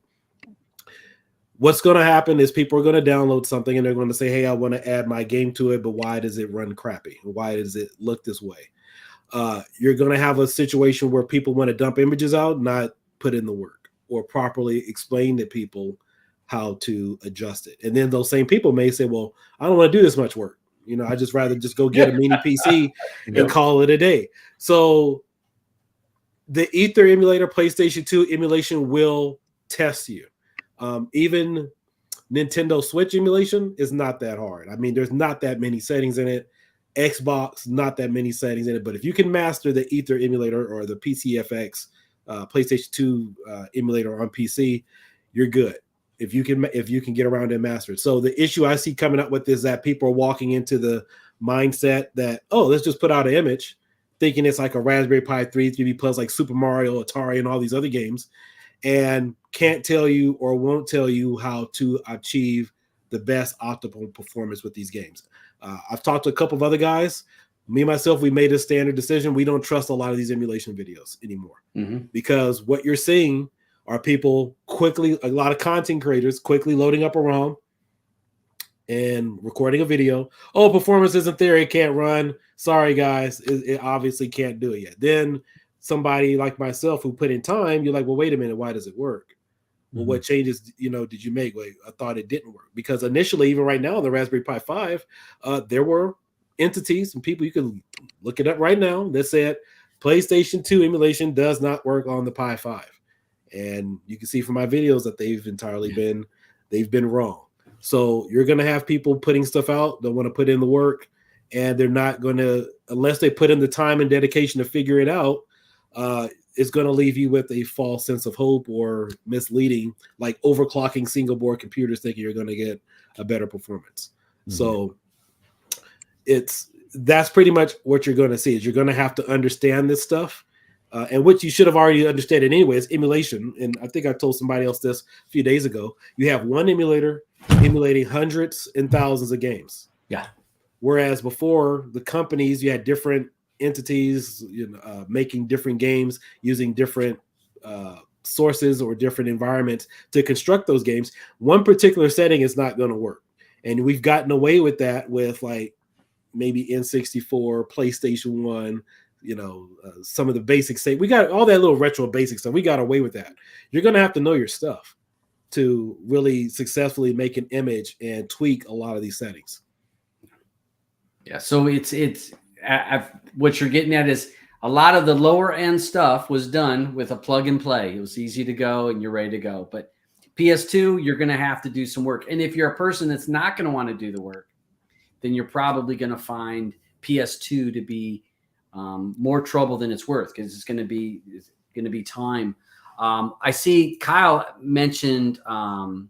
What's going to happen is people are going to download something and they're going to say, hey, I want to add my game to it, but why does it run crappy? Why does it look this way? You're going to have a situation where people want to dump images out, not put in the work or properly explain to people how to adjust it. And then those same people may say, well, I don't want to do this much work. I just rather just go get a mini PC and call it a day. So the Ether emulator, PlayStation 2 emulation will test you. Even Nintendo Switch emulation is not that hard. I mean, there's not that many settings in it. Xbox, not that many settings in it. But if you can master the Ether emulator or the PCFX PlayStation 2 emulator on PC, you're good. If you can get around and master it. So the issue I see coming up with is that people are walking into the mindset that, oh, let's just put out an image, thinking it's like a Raspberry Pi 3, 3B Plus, like Super Mario, Atari, and all these other games, and can't tell you or won't tell you how to achieve the best optimal performance with these games. I've talked to a couple of other guys. Me, myself, we made a standard decision. We don't trust a lot of these emulation videos anymore because what you're seeing are people a lot of content creators quickly loading up a ROM and recording a video. Oh, performance isn't there. It can't run. Sorry, guys. It obviously can't do it yet. Then somebody like myself who put in time, you're like, well, wait a minute. Why does it work? Well, what changes, did you make? Wait, I thought it didn't work. Because initially, even right now, on the Raspberry Pi 5, there were entities and people, you can look it up right now, that said PlayStation 2 emulation does not work on the Pi 5. And you can see from my videos that they've been wrong. So you're going to have people putting stuff out, don't want to put in the work, and they're not going to, unless they put in the time and dedication to figure it out, it's going to leave you with a false sense of hope or misleading, like overclocking single board computers thinking you're going to get a better performance. So that's pretty much what you're going to see is you're going to have to understand this stuff. And what you should have already understood it anyway is emulation. And I think I told somebody else this a few days ago. You have one emulator emulating hundreds and thousands of games. Yeah. Whereas before, the companies, you had different entities making different games using different sources or different environments to construct those games. One particular setting is not going to work. And we've gotten away with that with like maybe N64, PlayStation 1, some of the basics. We got all that little retro basic stuff. We got away with that. You're going to have to know your stuff to really successfully make an image and tweak a lot of these settings. Yeah. So what you're getting at is a lot of the lower end stuff was done with a plug and play. It was easy to go and you're ready to go. But PS2, you're going to have to do some work. And if you're a person that's not going to want to do the work, then you're probably going to find PS2 to be more trouble than it's worth because it's going to be time. I see Kyle mentioned RetroBat,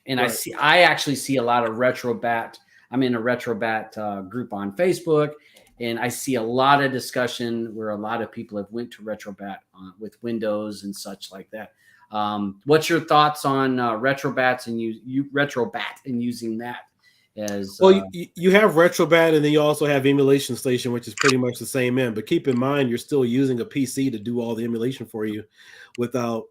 and right. I actually see a lot of RetroBat. I'm in a RetroBat group on Facebook, and I see a lot of discussion where a lot of people have went to RetroBat with Windows and such like that. What's your thoughts on RetroBats and RetroBat and using that? Well, you have RetroBat, and then you also have Emulation Station, which is pretty much the same end. But keep in mind, you're still using a PC to do all the emulation for you without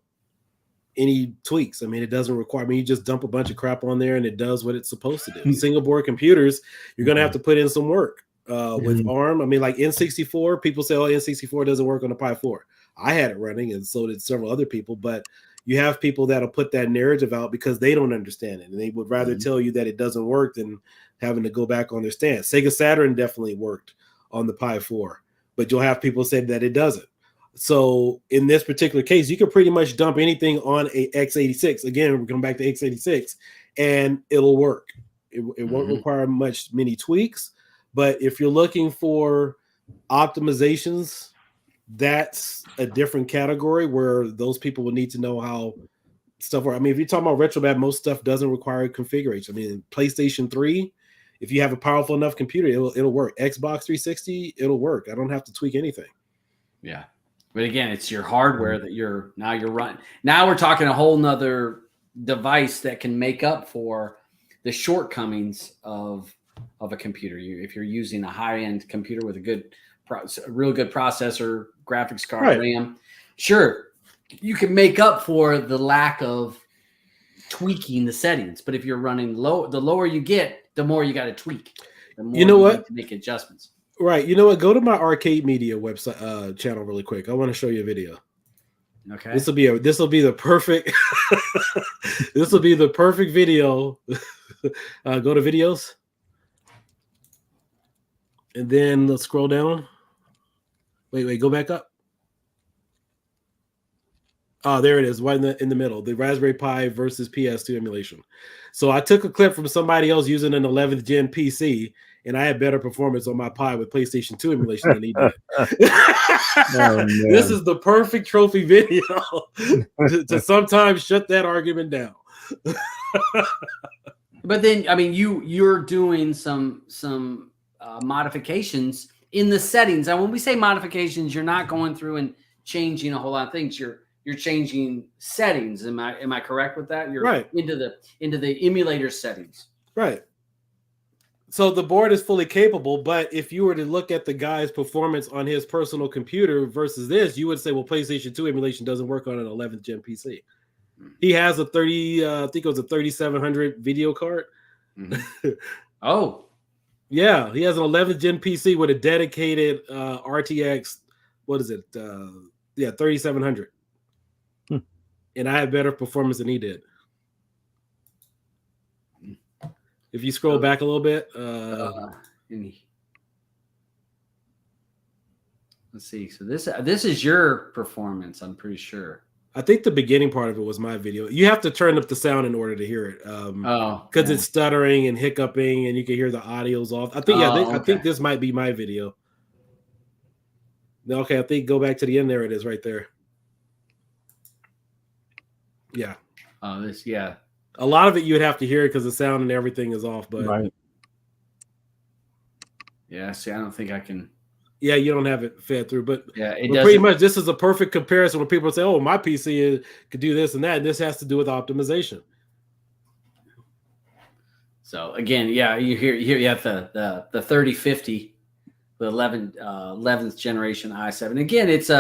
any tweaks. I mean, it doesn't require. I mean, you just dump a bunch of crap on there, and it does what it's supposed to do. Single board computers, you're going to have to put in some work with ARM. I mean, like N64, people say, "Oh, N64 doesn't work on the Pi 4." I had it running, and so did several other people. But you have people that'll put that narrative out because they don't understand it, and they would rather tell you that it doesn't work than having to go back on their stance. Sega Saturn definitely worked on the Pi 4, but you'll have people say that it doesn't. So in this particular case, you can pretty much dump anything on a x86. Again, we're going back to x86, and it'll work. It won't require many tweaks. But if you're looking for optimizations, that's a different category where those people will need to know how stuff works. I mean, if you're talking about RetroBat, most stuff doesn't require configuration. I mean, PlayStation 3, if you have a powerful enough computer, it'll work. Xbox 360, it'll work. I don't have to tweak anything. Yeah. But again, it's your hardware that you're running. Now we're talking a whole nother device that can make up for the shortcomings of a computer. If you're using a high-end computer with a real good processor, graphics card, RAM, sure, you can make up for the lack of tweaking the settings. But if you're running low, the lower you get, the more you got to tweak. The more you know what? need to make adjustments. Right. You know what? Go to my Arcade Media website channel really quick. I want to show you a video. Okay. This will be the perfect this will be the perfect video. Go to videos. And then let's scroll down. Wait, go back up. Oh, there it is, right in the middle. The Raspberry Pi versus PS2 emulation. So I took a clip from somebody else using an 11th gen PC, and I had better performance on my Pi with PlayStation 2 emulation than he did. This is the perfect trophy video to sometimes shut that argument down. But then, I mean, you're doing some modifications in the settings. And when we say modifications, you're not going through and changing a whole lot of things. You're changing settings. Am I correct with that? You're right into the emulator settings. Right. So the board is fully capable, but if you were to look at the guy's performance on his personal computer versus this, you would say, well, PlayStation 2 emulation doesn't work on an 11th gen PC. He has a 3700 video card. Oh, yeah. He has an 11th gen PC with a dedicated RTX. What is it? 3700. And I had better performance than he did. If you scroll back a little bit, let's see. So this is your performance, I'm pretty sure. I think the beginning part of it was my video. You have to turn up the sound in order to hear it, because it's stuttering and hiccuping, and you can hear the audio's off. I think I think this might be my video. Okay, I think go back to the end. There it is, right there. Yeah. A lot of it you would have to hear because the sound and everything is off, but yeah. See, I don't think I can. Yeah, you don't have it fed through, but pretty much this is a perfect comparison when people say, "Oh, my PC could do this and that." And this has to do with optimization. So again, yeah, you have the 3050, the 11th generation i7. Again, it's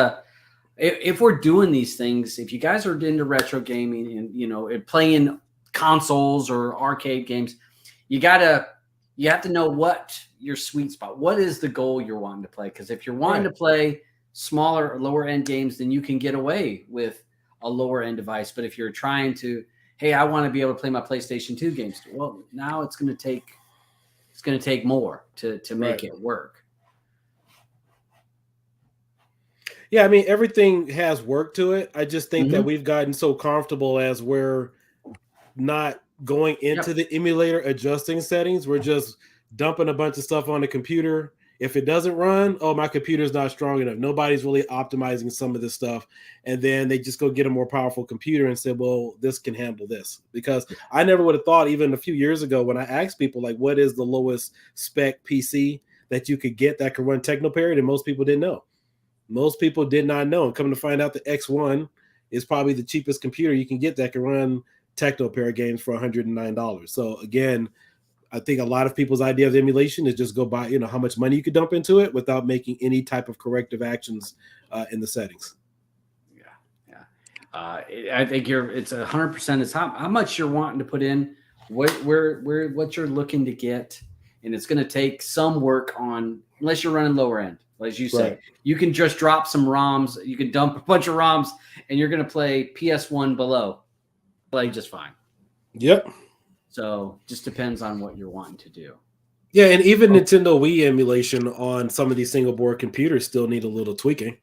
if we're doing these things, if you guys are into retro gaming and playing consoles or arcade games, you have to know what your sweet spot. What is the goal you're wanting to play? Because if you're wanting to play smaller or lower end games, then you can get away with a lower end device. But if you're trying to, hey, I want to be able to play my PlayStation 2 games, well, now it's going to take more to make it work. Yeah, I mean, everything has work to it. I just think that we've gotten so comfortable as we're not going into the emulator adjusting settings. We're just dumping a bunch of stuff on the computer. If it doesn't run, oh, my computer's not strong enough. Nobody's really optimizing some of this stuff. And then they just go get a more powerful computer and say, well, this can handle this. Because I never would have thought, even a few years ago, when I asked people, like, what is the lowest spec PC that you could get that could run Technoperiod? And most people didn't know. Most people did not know. And coming to find out, the X1 is probably the cheapest computer you can get that can run Technoperiod games for $109. So again, I think a lot of people's idea of emulation is just go buy, how much money you could dump into it without making any type of corrective actions in the settings. Yeah. I think it's 100%. It's how much you're wanting to put in, what you're looking to get, and it's going to take some work on, unless you're running lower end. as you say. Right. You can just drop some ROMs. You can dump a bunch of ROMs, and you're going to play PS1 below. Play just fine. Yep. So just depends on what you're wanting to do. Yeah, and even Nintendo Wii emulation on some of these single board computers still need a little tweaking.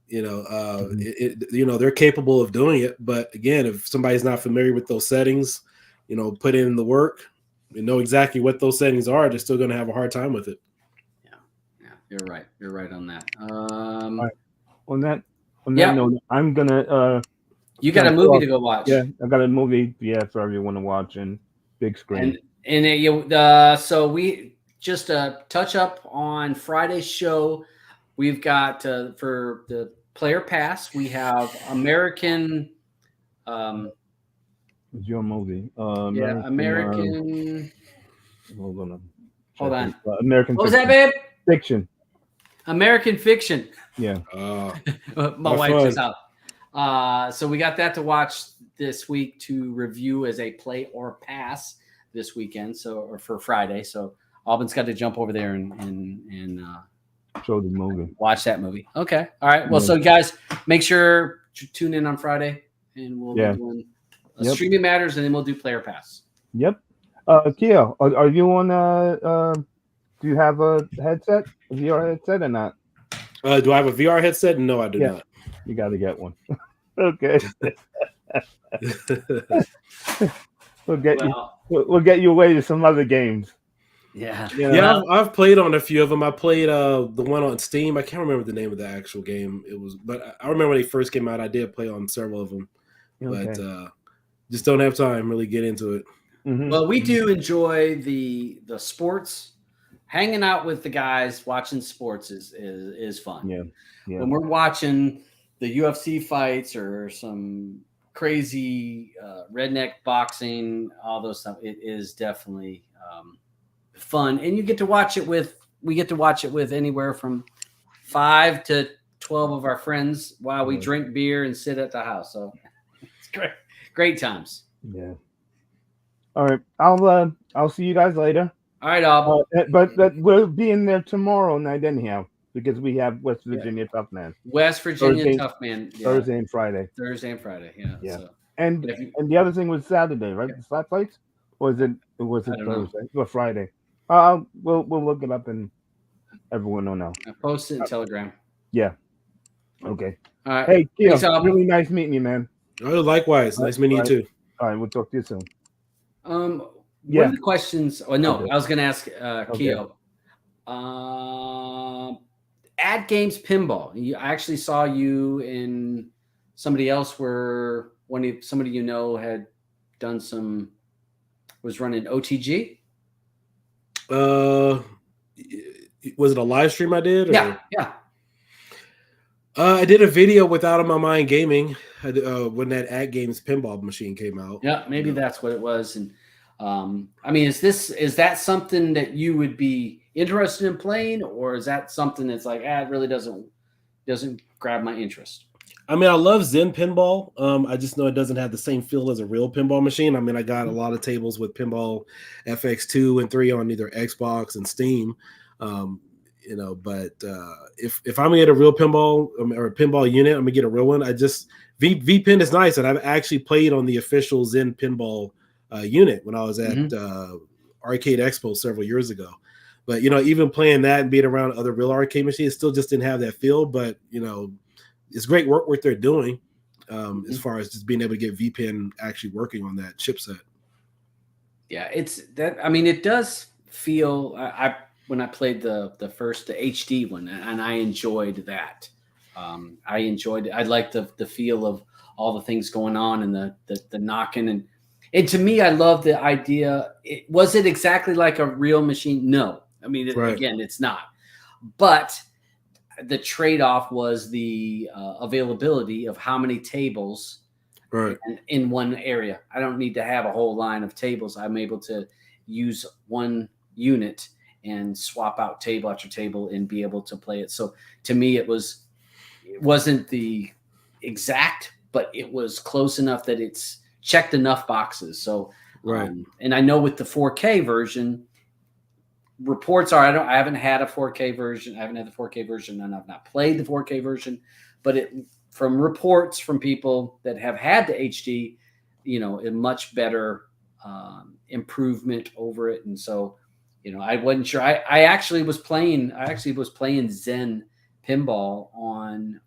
You know, they're capable of doing it, but again, if somebody's not familiar with those settings, you know, put in the work and know exactly what those settings are, they're still going to have a hard time with it. Yeah, you're right. You're right on that. right. On that Yeah. note, I'm gonna You got a movie to go watch. Yeah, I got a movie. Yeah, for everyone to watch in big screen. So we just touch up on Friday's show. We've got for the player pass, we have American. It's your movie. American. Hold on. Hold on. American. What was Fiction. that, babe? Fiction. American Fiction. Yeah. My wife is out. So we got that to watch this week to review as a play or pass this weekend. Or for Friday. So Albin's got to jump over there and show the movie. Watch that movie. Okay. All right. Well, so guys, make sure to tune in on Friday, and we'll be doing Streaming Matters, and then we'll do Player Pass. Yep. Keo, are you on? Do you have a headset, a VR headset, or not? Do I have a VR headset? No, I do not. You got to get one. Okay. We'll get you away to some other games. Yeah. Yeah, I've played on a few of them. I played the one on Steam. I can't remember the name of the actual game. But I remember when they first came out, I did play on several of them. Okay. But just don't have time to really get into it. Mm-hmm. Well, we do enjoy the sports. Hanging out with the guys, watching sports is fun. Yeah. When we're watching the UFC fights or some crazy redneck boxing, all those stuff, it is definitely fun. And we get to watch it with anywhere from 5 to 12 of our friends while we drink beer and sit at the house. So it's great times. Yeah. All right. I'll see you guys later. All right, Al. But we'll be in there tomorrow night anyhow, because we have West Virginia Tough Man. West Virginia Tough Man. Yeah. Thursday and Friday. Yeah. So. And the other thing was Saturday, right? The slap fights? Or was it Thursday or Friday? We'll look it up and everyone will know. I posted in Telegram. Yeah. Okay. All right. Hey, Keo, really nice meeting you, man. Oh, likewise. Nice meeting you too. All right, we'll talk to you soon. One of the questions. Oh no, okay. I was going to ask Keo. Ad Games Pinball. I actually saw you and somebody else where somebody had done was running OTG. Was it a live stream I did? Yeah. I did a video with Out of My Mind Gaming when that Ad Games pinball machine came out. Yeah, maybe that's what it was. And I mean, is that something that you would be interested in playing, or is that something that's like, it really doesn't grab my interest? I mean, I love Zen Pinball. I just know it doesn't have the same feel as a real pinball machine. I mean, I got a lot of tables with Pinball FX2 and 3 on either Xbox and Steam. But if I'm gonna get a real pinball or a pinball unit, I'm gonna get a real one. VPin is nice, and I've actually played on the official Zen Pinball unit when I was at Arcade Expo several years ago. But even playing that and being around other real arcade machines, still just didn't have that feel. But it's great work what they're doing as far as just being able to get VPin actually working on that chipset. Yeah, it does feel. When I played the HD one, and I enjoyed that. I enjoyed it. I liked the feel of all the things going on and the knocking and to me, I love the idea. Was it exactly like a real machine? No. I mean, again, it's not. But the trade-off was the availability of how many tables in one area. I don't need to have a whole line of tables. I'm able to use one unit and swap out table after table and be able to play it. So to me, it wasn't the exact, but it was close enough that it's checked enough boxes. So, and I know with the 4K version, reports are I haven't had a 4K version. I haven't had the 4K version, and I've not played the 4K version. But from reports from people that have had the HD, a much better improvement over it. And so, I wasn't sure. I actually was playing Zen pinball on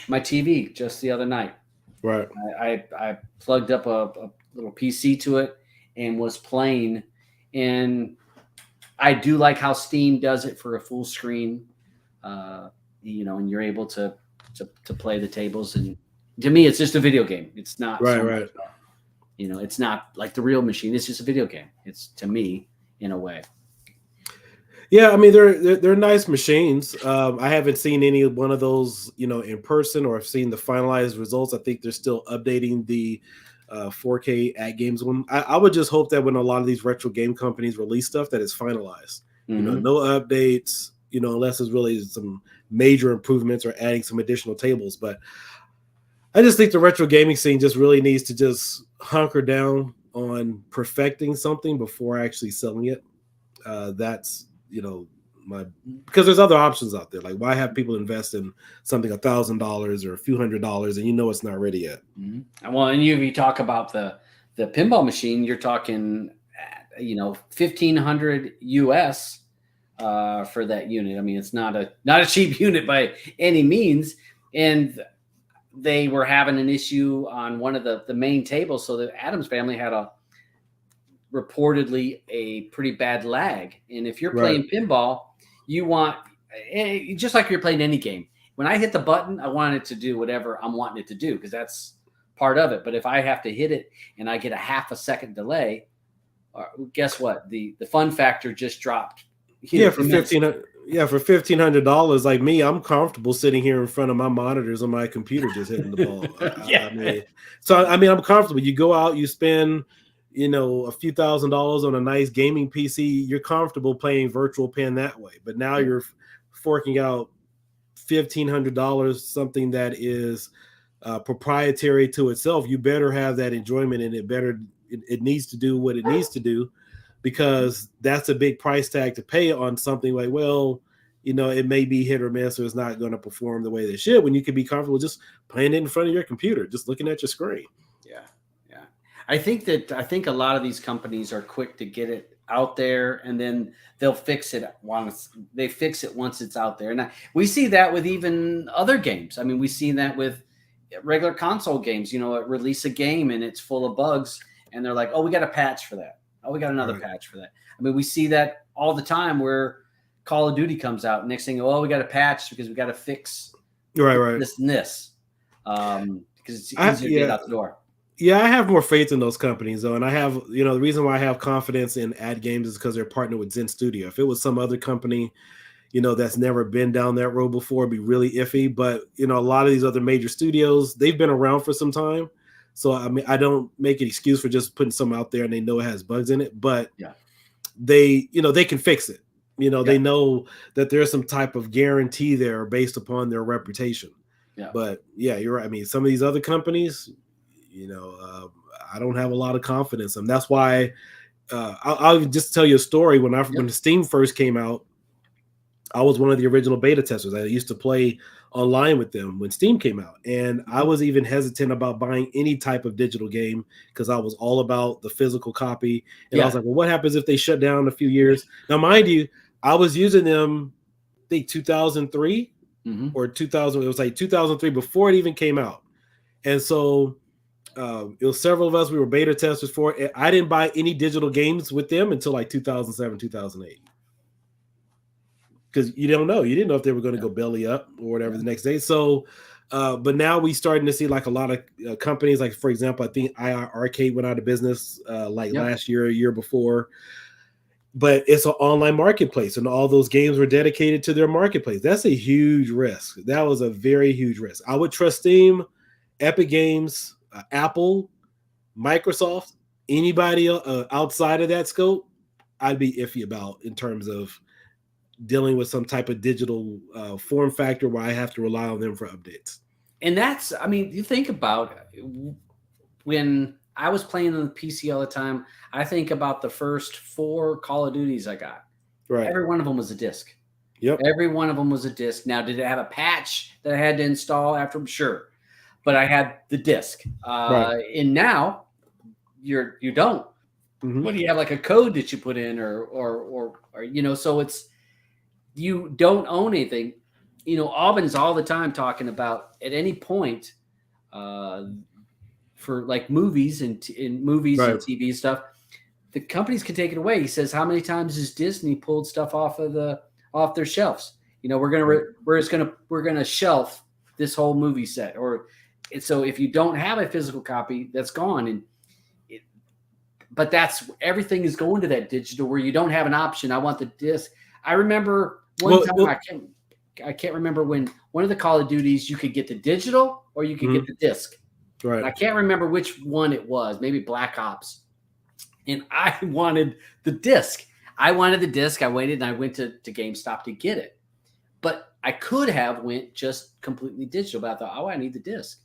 my TV just the other night. Right. I plugged up a little PC to it and was playing. And I do like how Steam does it for a full screen, and you're able to play the tables. And to me, it's just a video game. It's not right. It's not like the real machine. It's just a video game. It's, to me, in a way. Yeah, I mean they're nice machines. I haven't seen any one of those, in person, or I've seen the finalized results. I think they're still updating the 4K at games one. I would just hope that when a lot of these retro game companies release stuff, that it's finalized. Mm-hmm. No updates. Unless it's really some major improvements or adding some additional tables. But I just think the retro gaming scene just really needs to just hunker down on perfecting something before actually selling it. That's because there's other options out there. Like, why have people invest in something $1,000 or a few $100s and it's not ready yet? Mm-hmm. Well, and you talk about the pinball machine, you're talking, $1,500 US for that unit. I mean, it's not a cheap unit by any means. And they were having an issue on one of the main tables. So the Adams family had reportedly a pretty bad lag. And if you're playing pinball, you want, just like you're playing any game, when I hit the button, I want it to do whatever I'm wanting it to do, because that's part of it. But if I have to hit it and I get a half a second delay, guess what? The fun factor just dropped. For $1,500, like me, I'm comfortable sitting here in front of my monitors on my computer just hitting the ball. I'm comfortable. You go out, you spend a few $1,000s on a nice gaming PC, you're comfortable playing virtual pen that way. But now you're forking out $1,500, something that is proprietary to itself. You better have that enjoyment, and it needs to do what it needs to do, because that's a big price tag to pay on something like, it may be hit or miss, or it's not going to perform the way they should, when you can be comfortable just playing it in front of your computer, just looking at your screen. I think a lot of these companies are quick to get it out there, and then they'll fix it once it's out there. And we see that with even other games. I mean, we see that with regular console games. Release a game and it's full of bugs, and they're like, "Oh, we got a patch for that. Oh, we got another patch for that." I mean, we see that all the time where Call of Duty comes out. Next thing, we got a patch because we got to fix this and this, because it's easier to get out the door. Yeah, I have more faith in those companies, though. And I have, the reason why I have confidence in ad games is because they're partnered with Zen Studio. If it was some other company, that's never been down that road before, it'd be really iffy. But, a lot of these other major studios, they've been around for some time. So, I mean, I don't make an excuse for just putting something out there and they know it has bugs in it. But they, they can fix it. They know that there's some type of guarantee there based upon their reputation. Yeah. But, you're right. I mean, some of these other companies, I don't have a lot of confidence in them. That's why I'll just tell you a story. When Steam first came out, I was one of the original beta testers. I used to play online with them when Steam came out, and I was even hesitant about buying any type of digital game because I was all about the physical copy. And I was like, well, what happens if they shut down in a few years? Now, mind you, I was using them, I think 2003 or 2000. It was like 2003 before it even came out, and so. It was several of us. We were beta testers for it. I didn't buy any digital games with them until like 2007, 2008. Because you don't know. You didn't know if they were going to go belly up or whatever the next day. So, but now we starting to see like a lot of companies, like, for example, I think IR Arcade went out of business last year, a year before. But it's an online marketplace, and all those games were dedicated to their marketplace. That's a huge risk. That was a very huge risk. I would trust Steam, Epic Games, Apple, Microsoft, anybody outside of that scope, I'd be iffy about in terms of dealing with some type of digital form factor where I have to rely on them for updates. And that's, I mean, you think about when I was playing on the PC all the time, I think about the first 4 Call of Duties I got. Right. Every one of them was a disc. Yep. Every one of them was a disc. Now, did it have a patch that I had to install after? Sure, but I had the disc. Right. And now you don't. Mhm. What do you have, like a code that you put in, or so it's, you don't own anything. Auburn's all the time talking about at any point for like movies and movies and Right. TV stuff, the companies can take it away. He says, how many times has Disney pulled stuff off their shelves? We're gonna shelf this whole movie set, so if you don't have a physical copy, that's gone. But that's, everything is going to that digital where you don't have an option. I want the disc. I remember one time, I can't remember when, one of the Call of Duties, you could get the digital or you could get the disc. Right. And I can't remember which one it was, maybe Black Ops. And I wanted the disc. I waited and I went to GameStop to get it. But I could have went just completely digital, but I thought, I need the disc.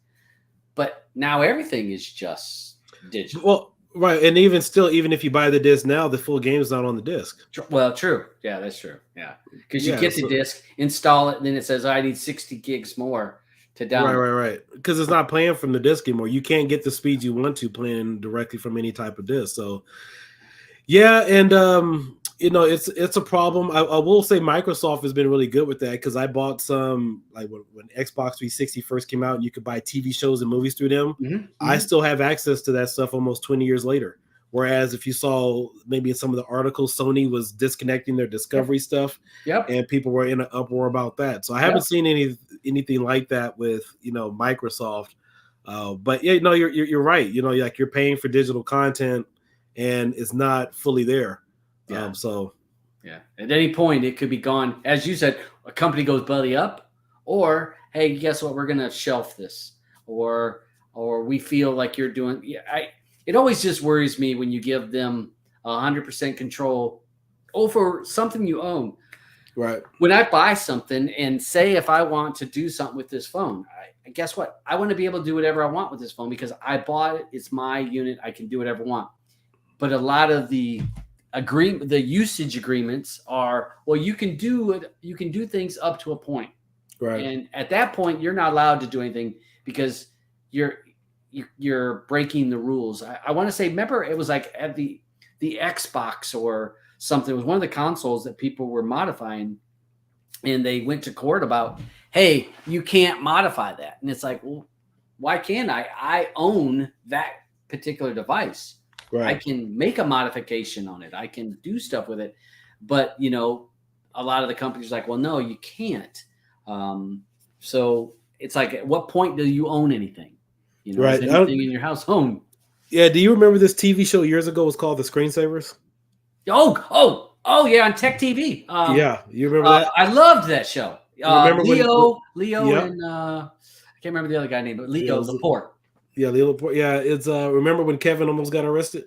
But now everything is just digital. Well, right, and even if you buy the disc now, the full game is not on the disc. Well, true. Yeah, that's true. Yeah, because you get the disc, install it, and then it says, I need 60 gigs more to download. Right. Because it's not playing from the disc anymore. You can't get the speed you want to playing directly from any type of disc. So, yeah, and it's a problem. I will say Microsoft has been really good with that, because I bought some, like when Xbox 360 first came out and you could buy TV shows and movies through them. Mm-hmm. I still have access to that stuff almost 20 years later. Whereas if you saw maybe in some of the articles, Sony was disconnecting their Discovery stuff, and people were in an uproar about that. So I haven't seen anything like that with Microsoft. But yeah, you're right. Like you're paying for digital content and it's not fully there. Yeah. Yeah. At any point, it could be gone. As you said, a company goes belly up, or hey, guess what? We're going to shelf this, or we feel like you're doing. Yeah, it always just worries me when you give them 100% control over something you own. Right. When I buy something and say, if I want to do something with this phone, guess what? I want to be able to do whatever I want with this phone because I bought it. It's my unit. I can do whatever I want. But a lot of the usage agreements are, well, you can do things up to a point. Right. And at that point, you're not allowed to do anything because you're breaking the rules. I want to say, remember, it was like at the Xbox or something. It was one of the consoles that people were modifying, and they went to court about, hey, you can't modify that. And it's like, well, why can't I? I own that particular device. Right. I can make a modification on it. I can do stuff with it. But, a lot of the companies are like, well, no, you can't. So it's like, at what point do you own anything? Right. Is anything in your house owned? Yeah. Do you remember this TV show years ago? It was called The Screensavers. Oh, yeah, on Tech TV. Yeah, you remember that? I loved that show. Remember Leo, yep. and I can't remember the other guy's name, but Leo Laporte. Yeah, Leo Laporte. Yeah, it's remember when Kevin almost got arrested?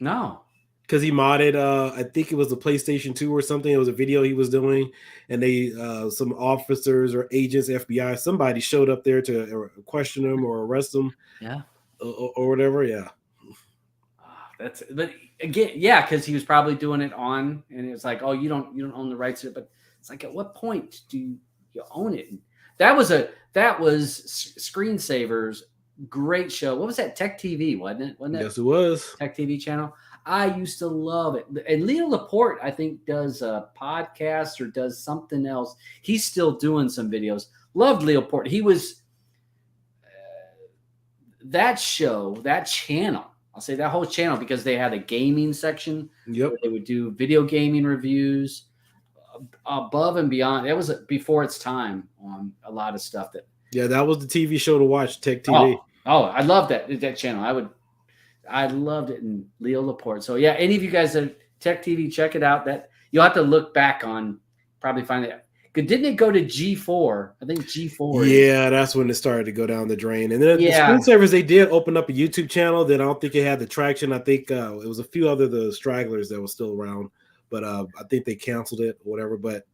No. Because he modded, I think it was the PlayStation 2 or something. It was a video he was doing, and they some officers or agents, FBI, somebody showed up there to question him or arrest him. Yeah. Or whatever. Yeah. But again, yeah, because he was probably doing it and it's like, oh, you don't own the rights to it. But it's like, at what point do you own it? That was Screensavers, great show. What was that? Tech TV, wasn't it? Yes, it was. Tech TV channel. I used to love it. And Leo Laporte, I think, does a podcast or does something else. He's still doing some videos. Loved Leo Laporte. He was that channel. I'll say that whole channel, because they had a gaming section. Yep. Where they would do video gaming reviews above and beyond. It was before its time on a lot of stuff. Yeah, that was the TV show to watch, Tech TV. Oh, I love that channel. I loved it in Leo Laporte. So yeah, any of you guys that Tech TV, check it out. That you'll have to look back on, probably find it. Didn't it go to G4? I think G4. Yeah, that's when it started to go down the drain. And then the Screensavers, they did open up a YouTube channel that I don't think it had the traction. I think it was a few other the stragglers that were still around, but I think they canceled it or whatever. But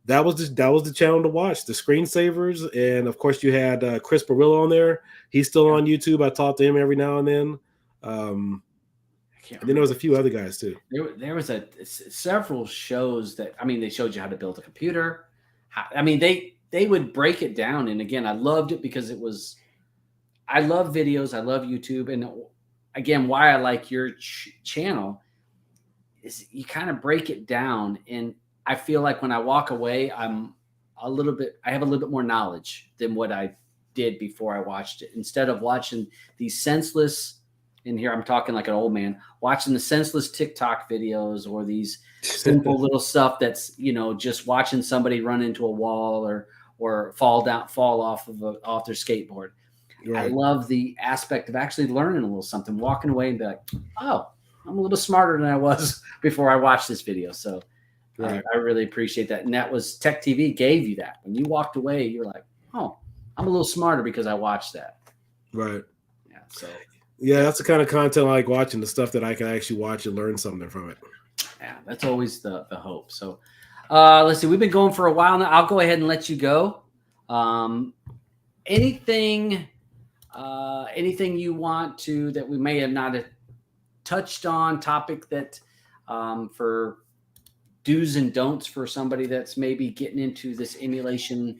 that was the channel to watch, the Screensavers. And of course you had Chris Barillo on there. He's still on YouTube. I talk to him every now and then. And then there was a few other guys too. There was several shows that, I mean, they showed you how to build a computer. They would break it down. And again, I loved it because I love videos. I love YouTube. And again, why I like your channel is you kind of break it down. And I feel like when I walk away, I have a little bit more knowledge than what I did before I watched it. Instead of watching these senseless, and here I'm talking like an old man, watching the senseless TikTok videos or these simple little stuff that's, just watching somebody run into a wall or fall off their skateboard. Right. I love the aspect of actually learning a little something, walking away and be like, oh, I'm a little smarter than I was before I watched this video. So right. I really appreciate that. And that was Tech TV gave you that. When you walked away, you're like, oh, I'm a little smarter because I watched that. Right. Yeah. So. Yeah, that's the kind of content I like watching, the stuff that I can actually watch and learn something from it. Yeah, that's always the hope. So let's see. We've been going for a while now. I'll go ahead and let you go. Anything you want to that we may have not touched on, topic that for do's and don'ts for somebody that's maybe getting into this emulation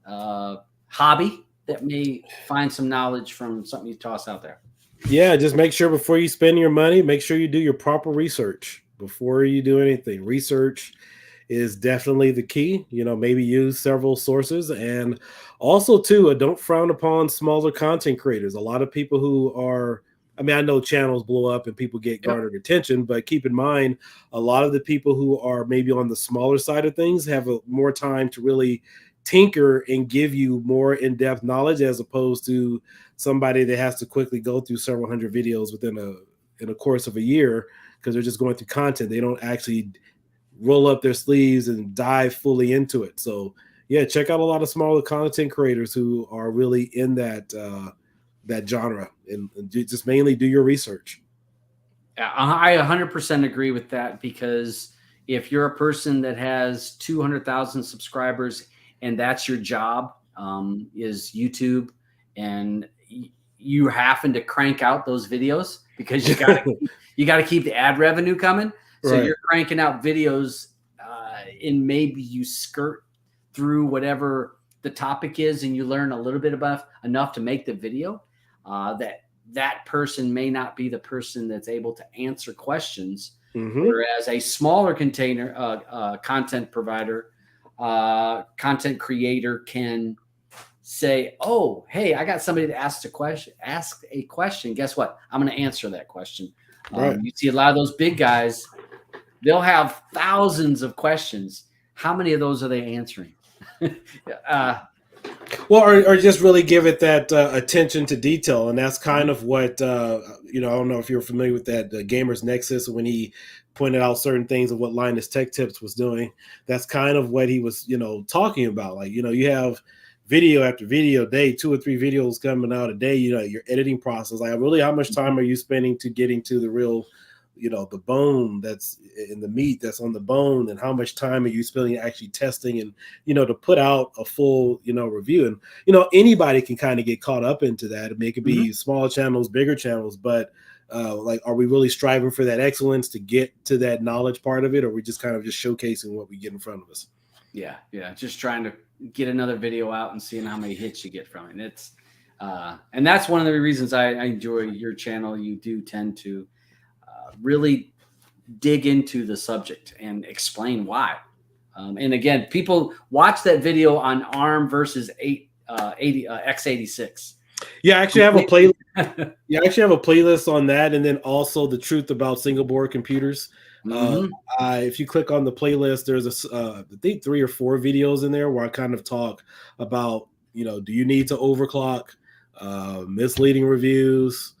hobby that may find some knowledge from something you toss out there? Yeah, just make sure before you spend your money, make sure you do your proper research before you do anything. Research is definitely the key. Maybe use several sources. And also, too, don't frown upon smaller content creators. A lot of people who are, I know channels blow up and people get garnered attention, but keep in mind, a lot of the people who are maybe on the smaller side of things have more time to really tinker and give you more in-depth knowledge as opposed to somebody that has to quickly go through several hundred videos in a course of a year because they're just going through content. They don't actually roll up their sleeves and dive fully into it. So yeah, check out a lot of smaller content creators who are really in that genre and just mainly do your research. I 100% agree with that, because if you're a person that has 200,000 subscribers and that's your job, is YouTube, and you happen to crank out those videos because you got to keep the ad revenue coming. So right. You're cranking out videos, and maybe you skirt through whatever the topic is, and you learn a little bit about enough to make the video. That person may not be the person that's able to answer questions, whereas a smaller content provider, content creator can say, oh, hey, I got somebody to ask a question. Guess what? I'm going to answer that question. Right. You see a lot of those big guys, they'll have thousands of questions. How many of those are they answering? Or just really give it that attention to detail. And that's kind of what, I don't know if you're familiar with that, Gamers Nexus, when he pointed out certain things of what Linus Tech Tips was doing. That's kind of what he was, talking about. Like, you have video after video a day, 2 or 3 videos coming out a day, your editing process. Like, really, how much time are you spending to getting to the real, the bone that's in the meat that's on the bone, and how much time are you spending actually testing and, to put out a full, review. And, anybody can kind of get caught up into that. I mean, it could be small channels, bigger channels, but are we really striving for that excellence to get to that knowledge part of it? Or are we just kind of just showcasing what we get in front of us? Yeah. Just trying to get another video out and seeing how many hits you get from it. It's, and that's one of the reasons I enjoy your channel. You do tend to really dig into the subject and explain why. And again, people watch that video on ARM versus x86. Yeah, I actually have a playlist. Yeah, I actually have a playlist on that, and then also the truth about single board computers. If you click on the playlist, there's I think 3 or 4 videos in there where I kind of talk about, do you need to overclock, misleading reviews,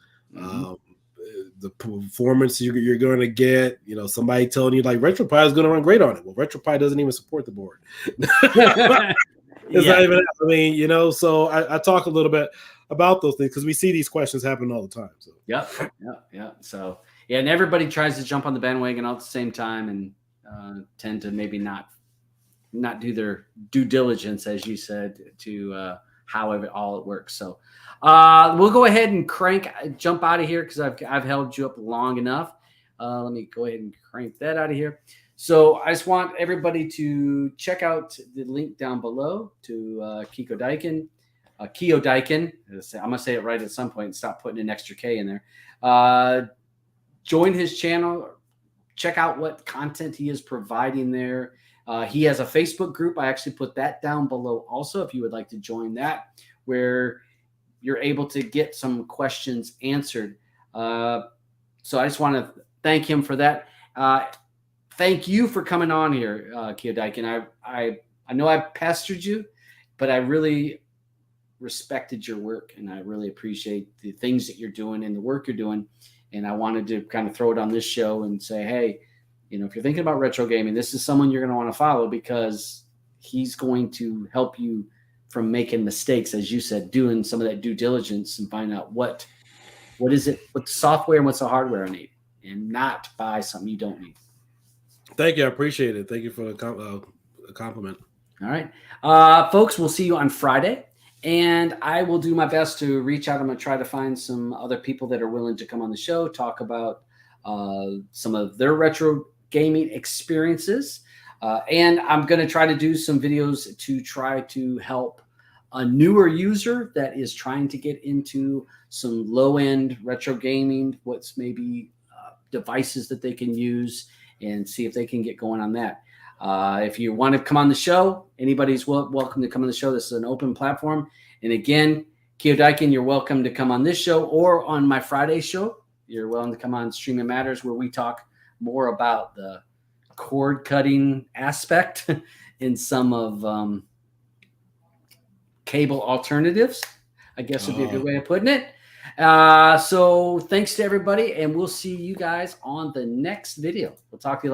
the performance you're going to get, somebody telling you like RetroPi is going to run great on it. Well, RetroPi doesn't even support the board. It's not even, so I talk a little bit about those things because we see these questions happen all the time. So Yep. So yeah, and everybody tries to jump on the bandwagon all at the same time and tend to maybe not do their due diligence, as you said, to how all it works. So we'll go ahead and jump out of here because I've held you up long enough. Let me go ahead and crank that out of here. So I just want everybody to check out the link down below to KioDiekin. KioDiekin. I'm going to say it right at some point and stop putting an extra K in there. Join his channel. Check out what content he is providing there. He has a Facebook group. I actually put that down below also if you would like to join that, where you're able to get some questions answered. So I just want to thank him for that. Thank you for coming on here, KioDiekin. I know I pestered you, but I really respected your work, and I really appreciate the things that you're doing and the work you're doing. And I wanted to kind of throw it on this show and say, hey, if you're thinking about retro gaming, this is someone you're going to want to follow because he's going to help you from making mistakes, as you said, doing some of that due diligence and find out what is it, what's software and what's the hardware I need, and not buy something you don't need. Thank you. I appreciate it. Thank you for the compliment. All right. Folks, we'll see you on Friday. And I will do my best to reach out. I'm going to try to find some other people that are willing to come on the show, talk about some of their retro gaming experiences. And I'm going to try to do some videos to try to help a newer user that is trying to get into some low-end retro gaming, what's maybe devices that they can use, and see if they can get going on that. If you want to come on the show, anybody's welcome to come on the show. This is an open platform. And again, KioDiekin, you're welcome to come on this show or on my Friday show. You're welcome to come on Streaming Matters, where we talk more about the cord cutting aspect in some of cable alternatives, I guess would be a good way of putting it. So thanks to everybody, and we'll see you guys on the next video. We'll talk to you later.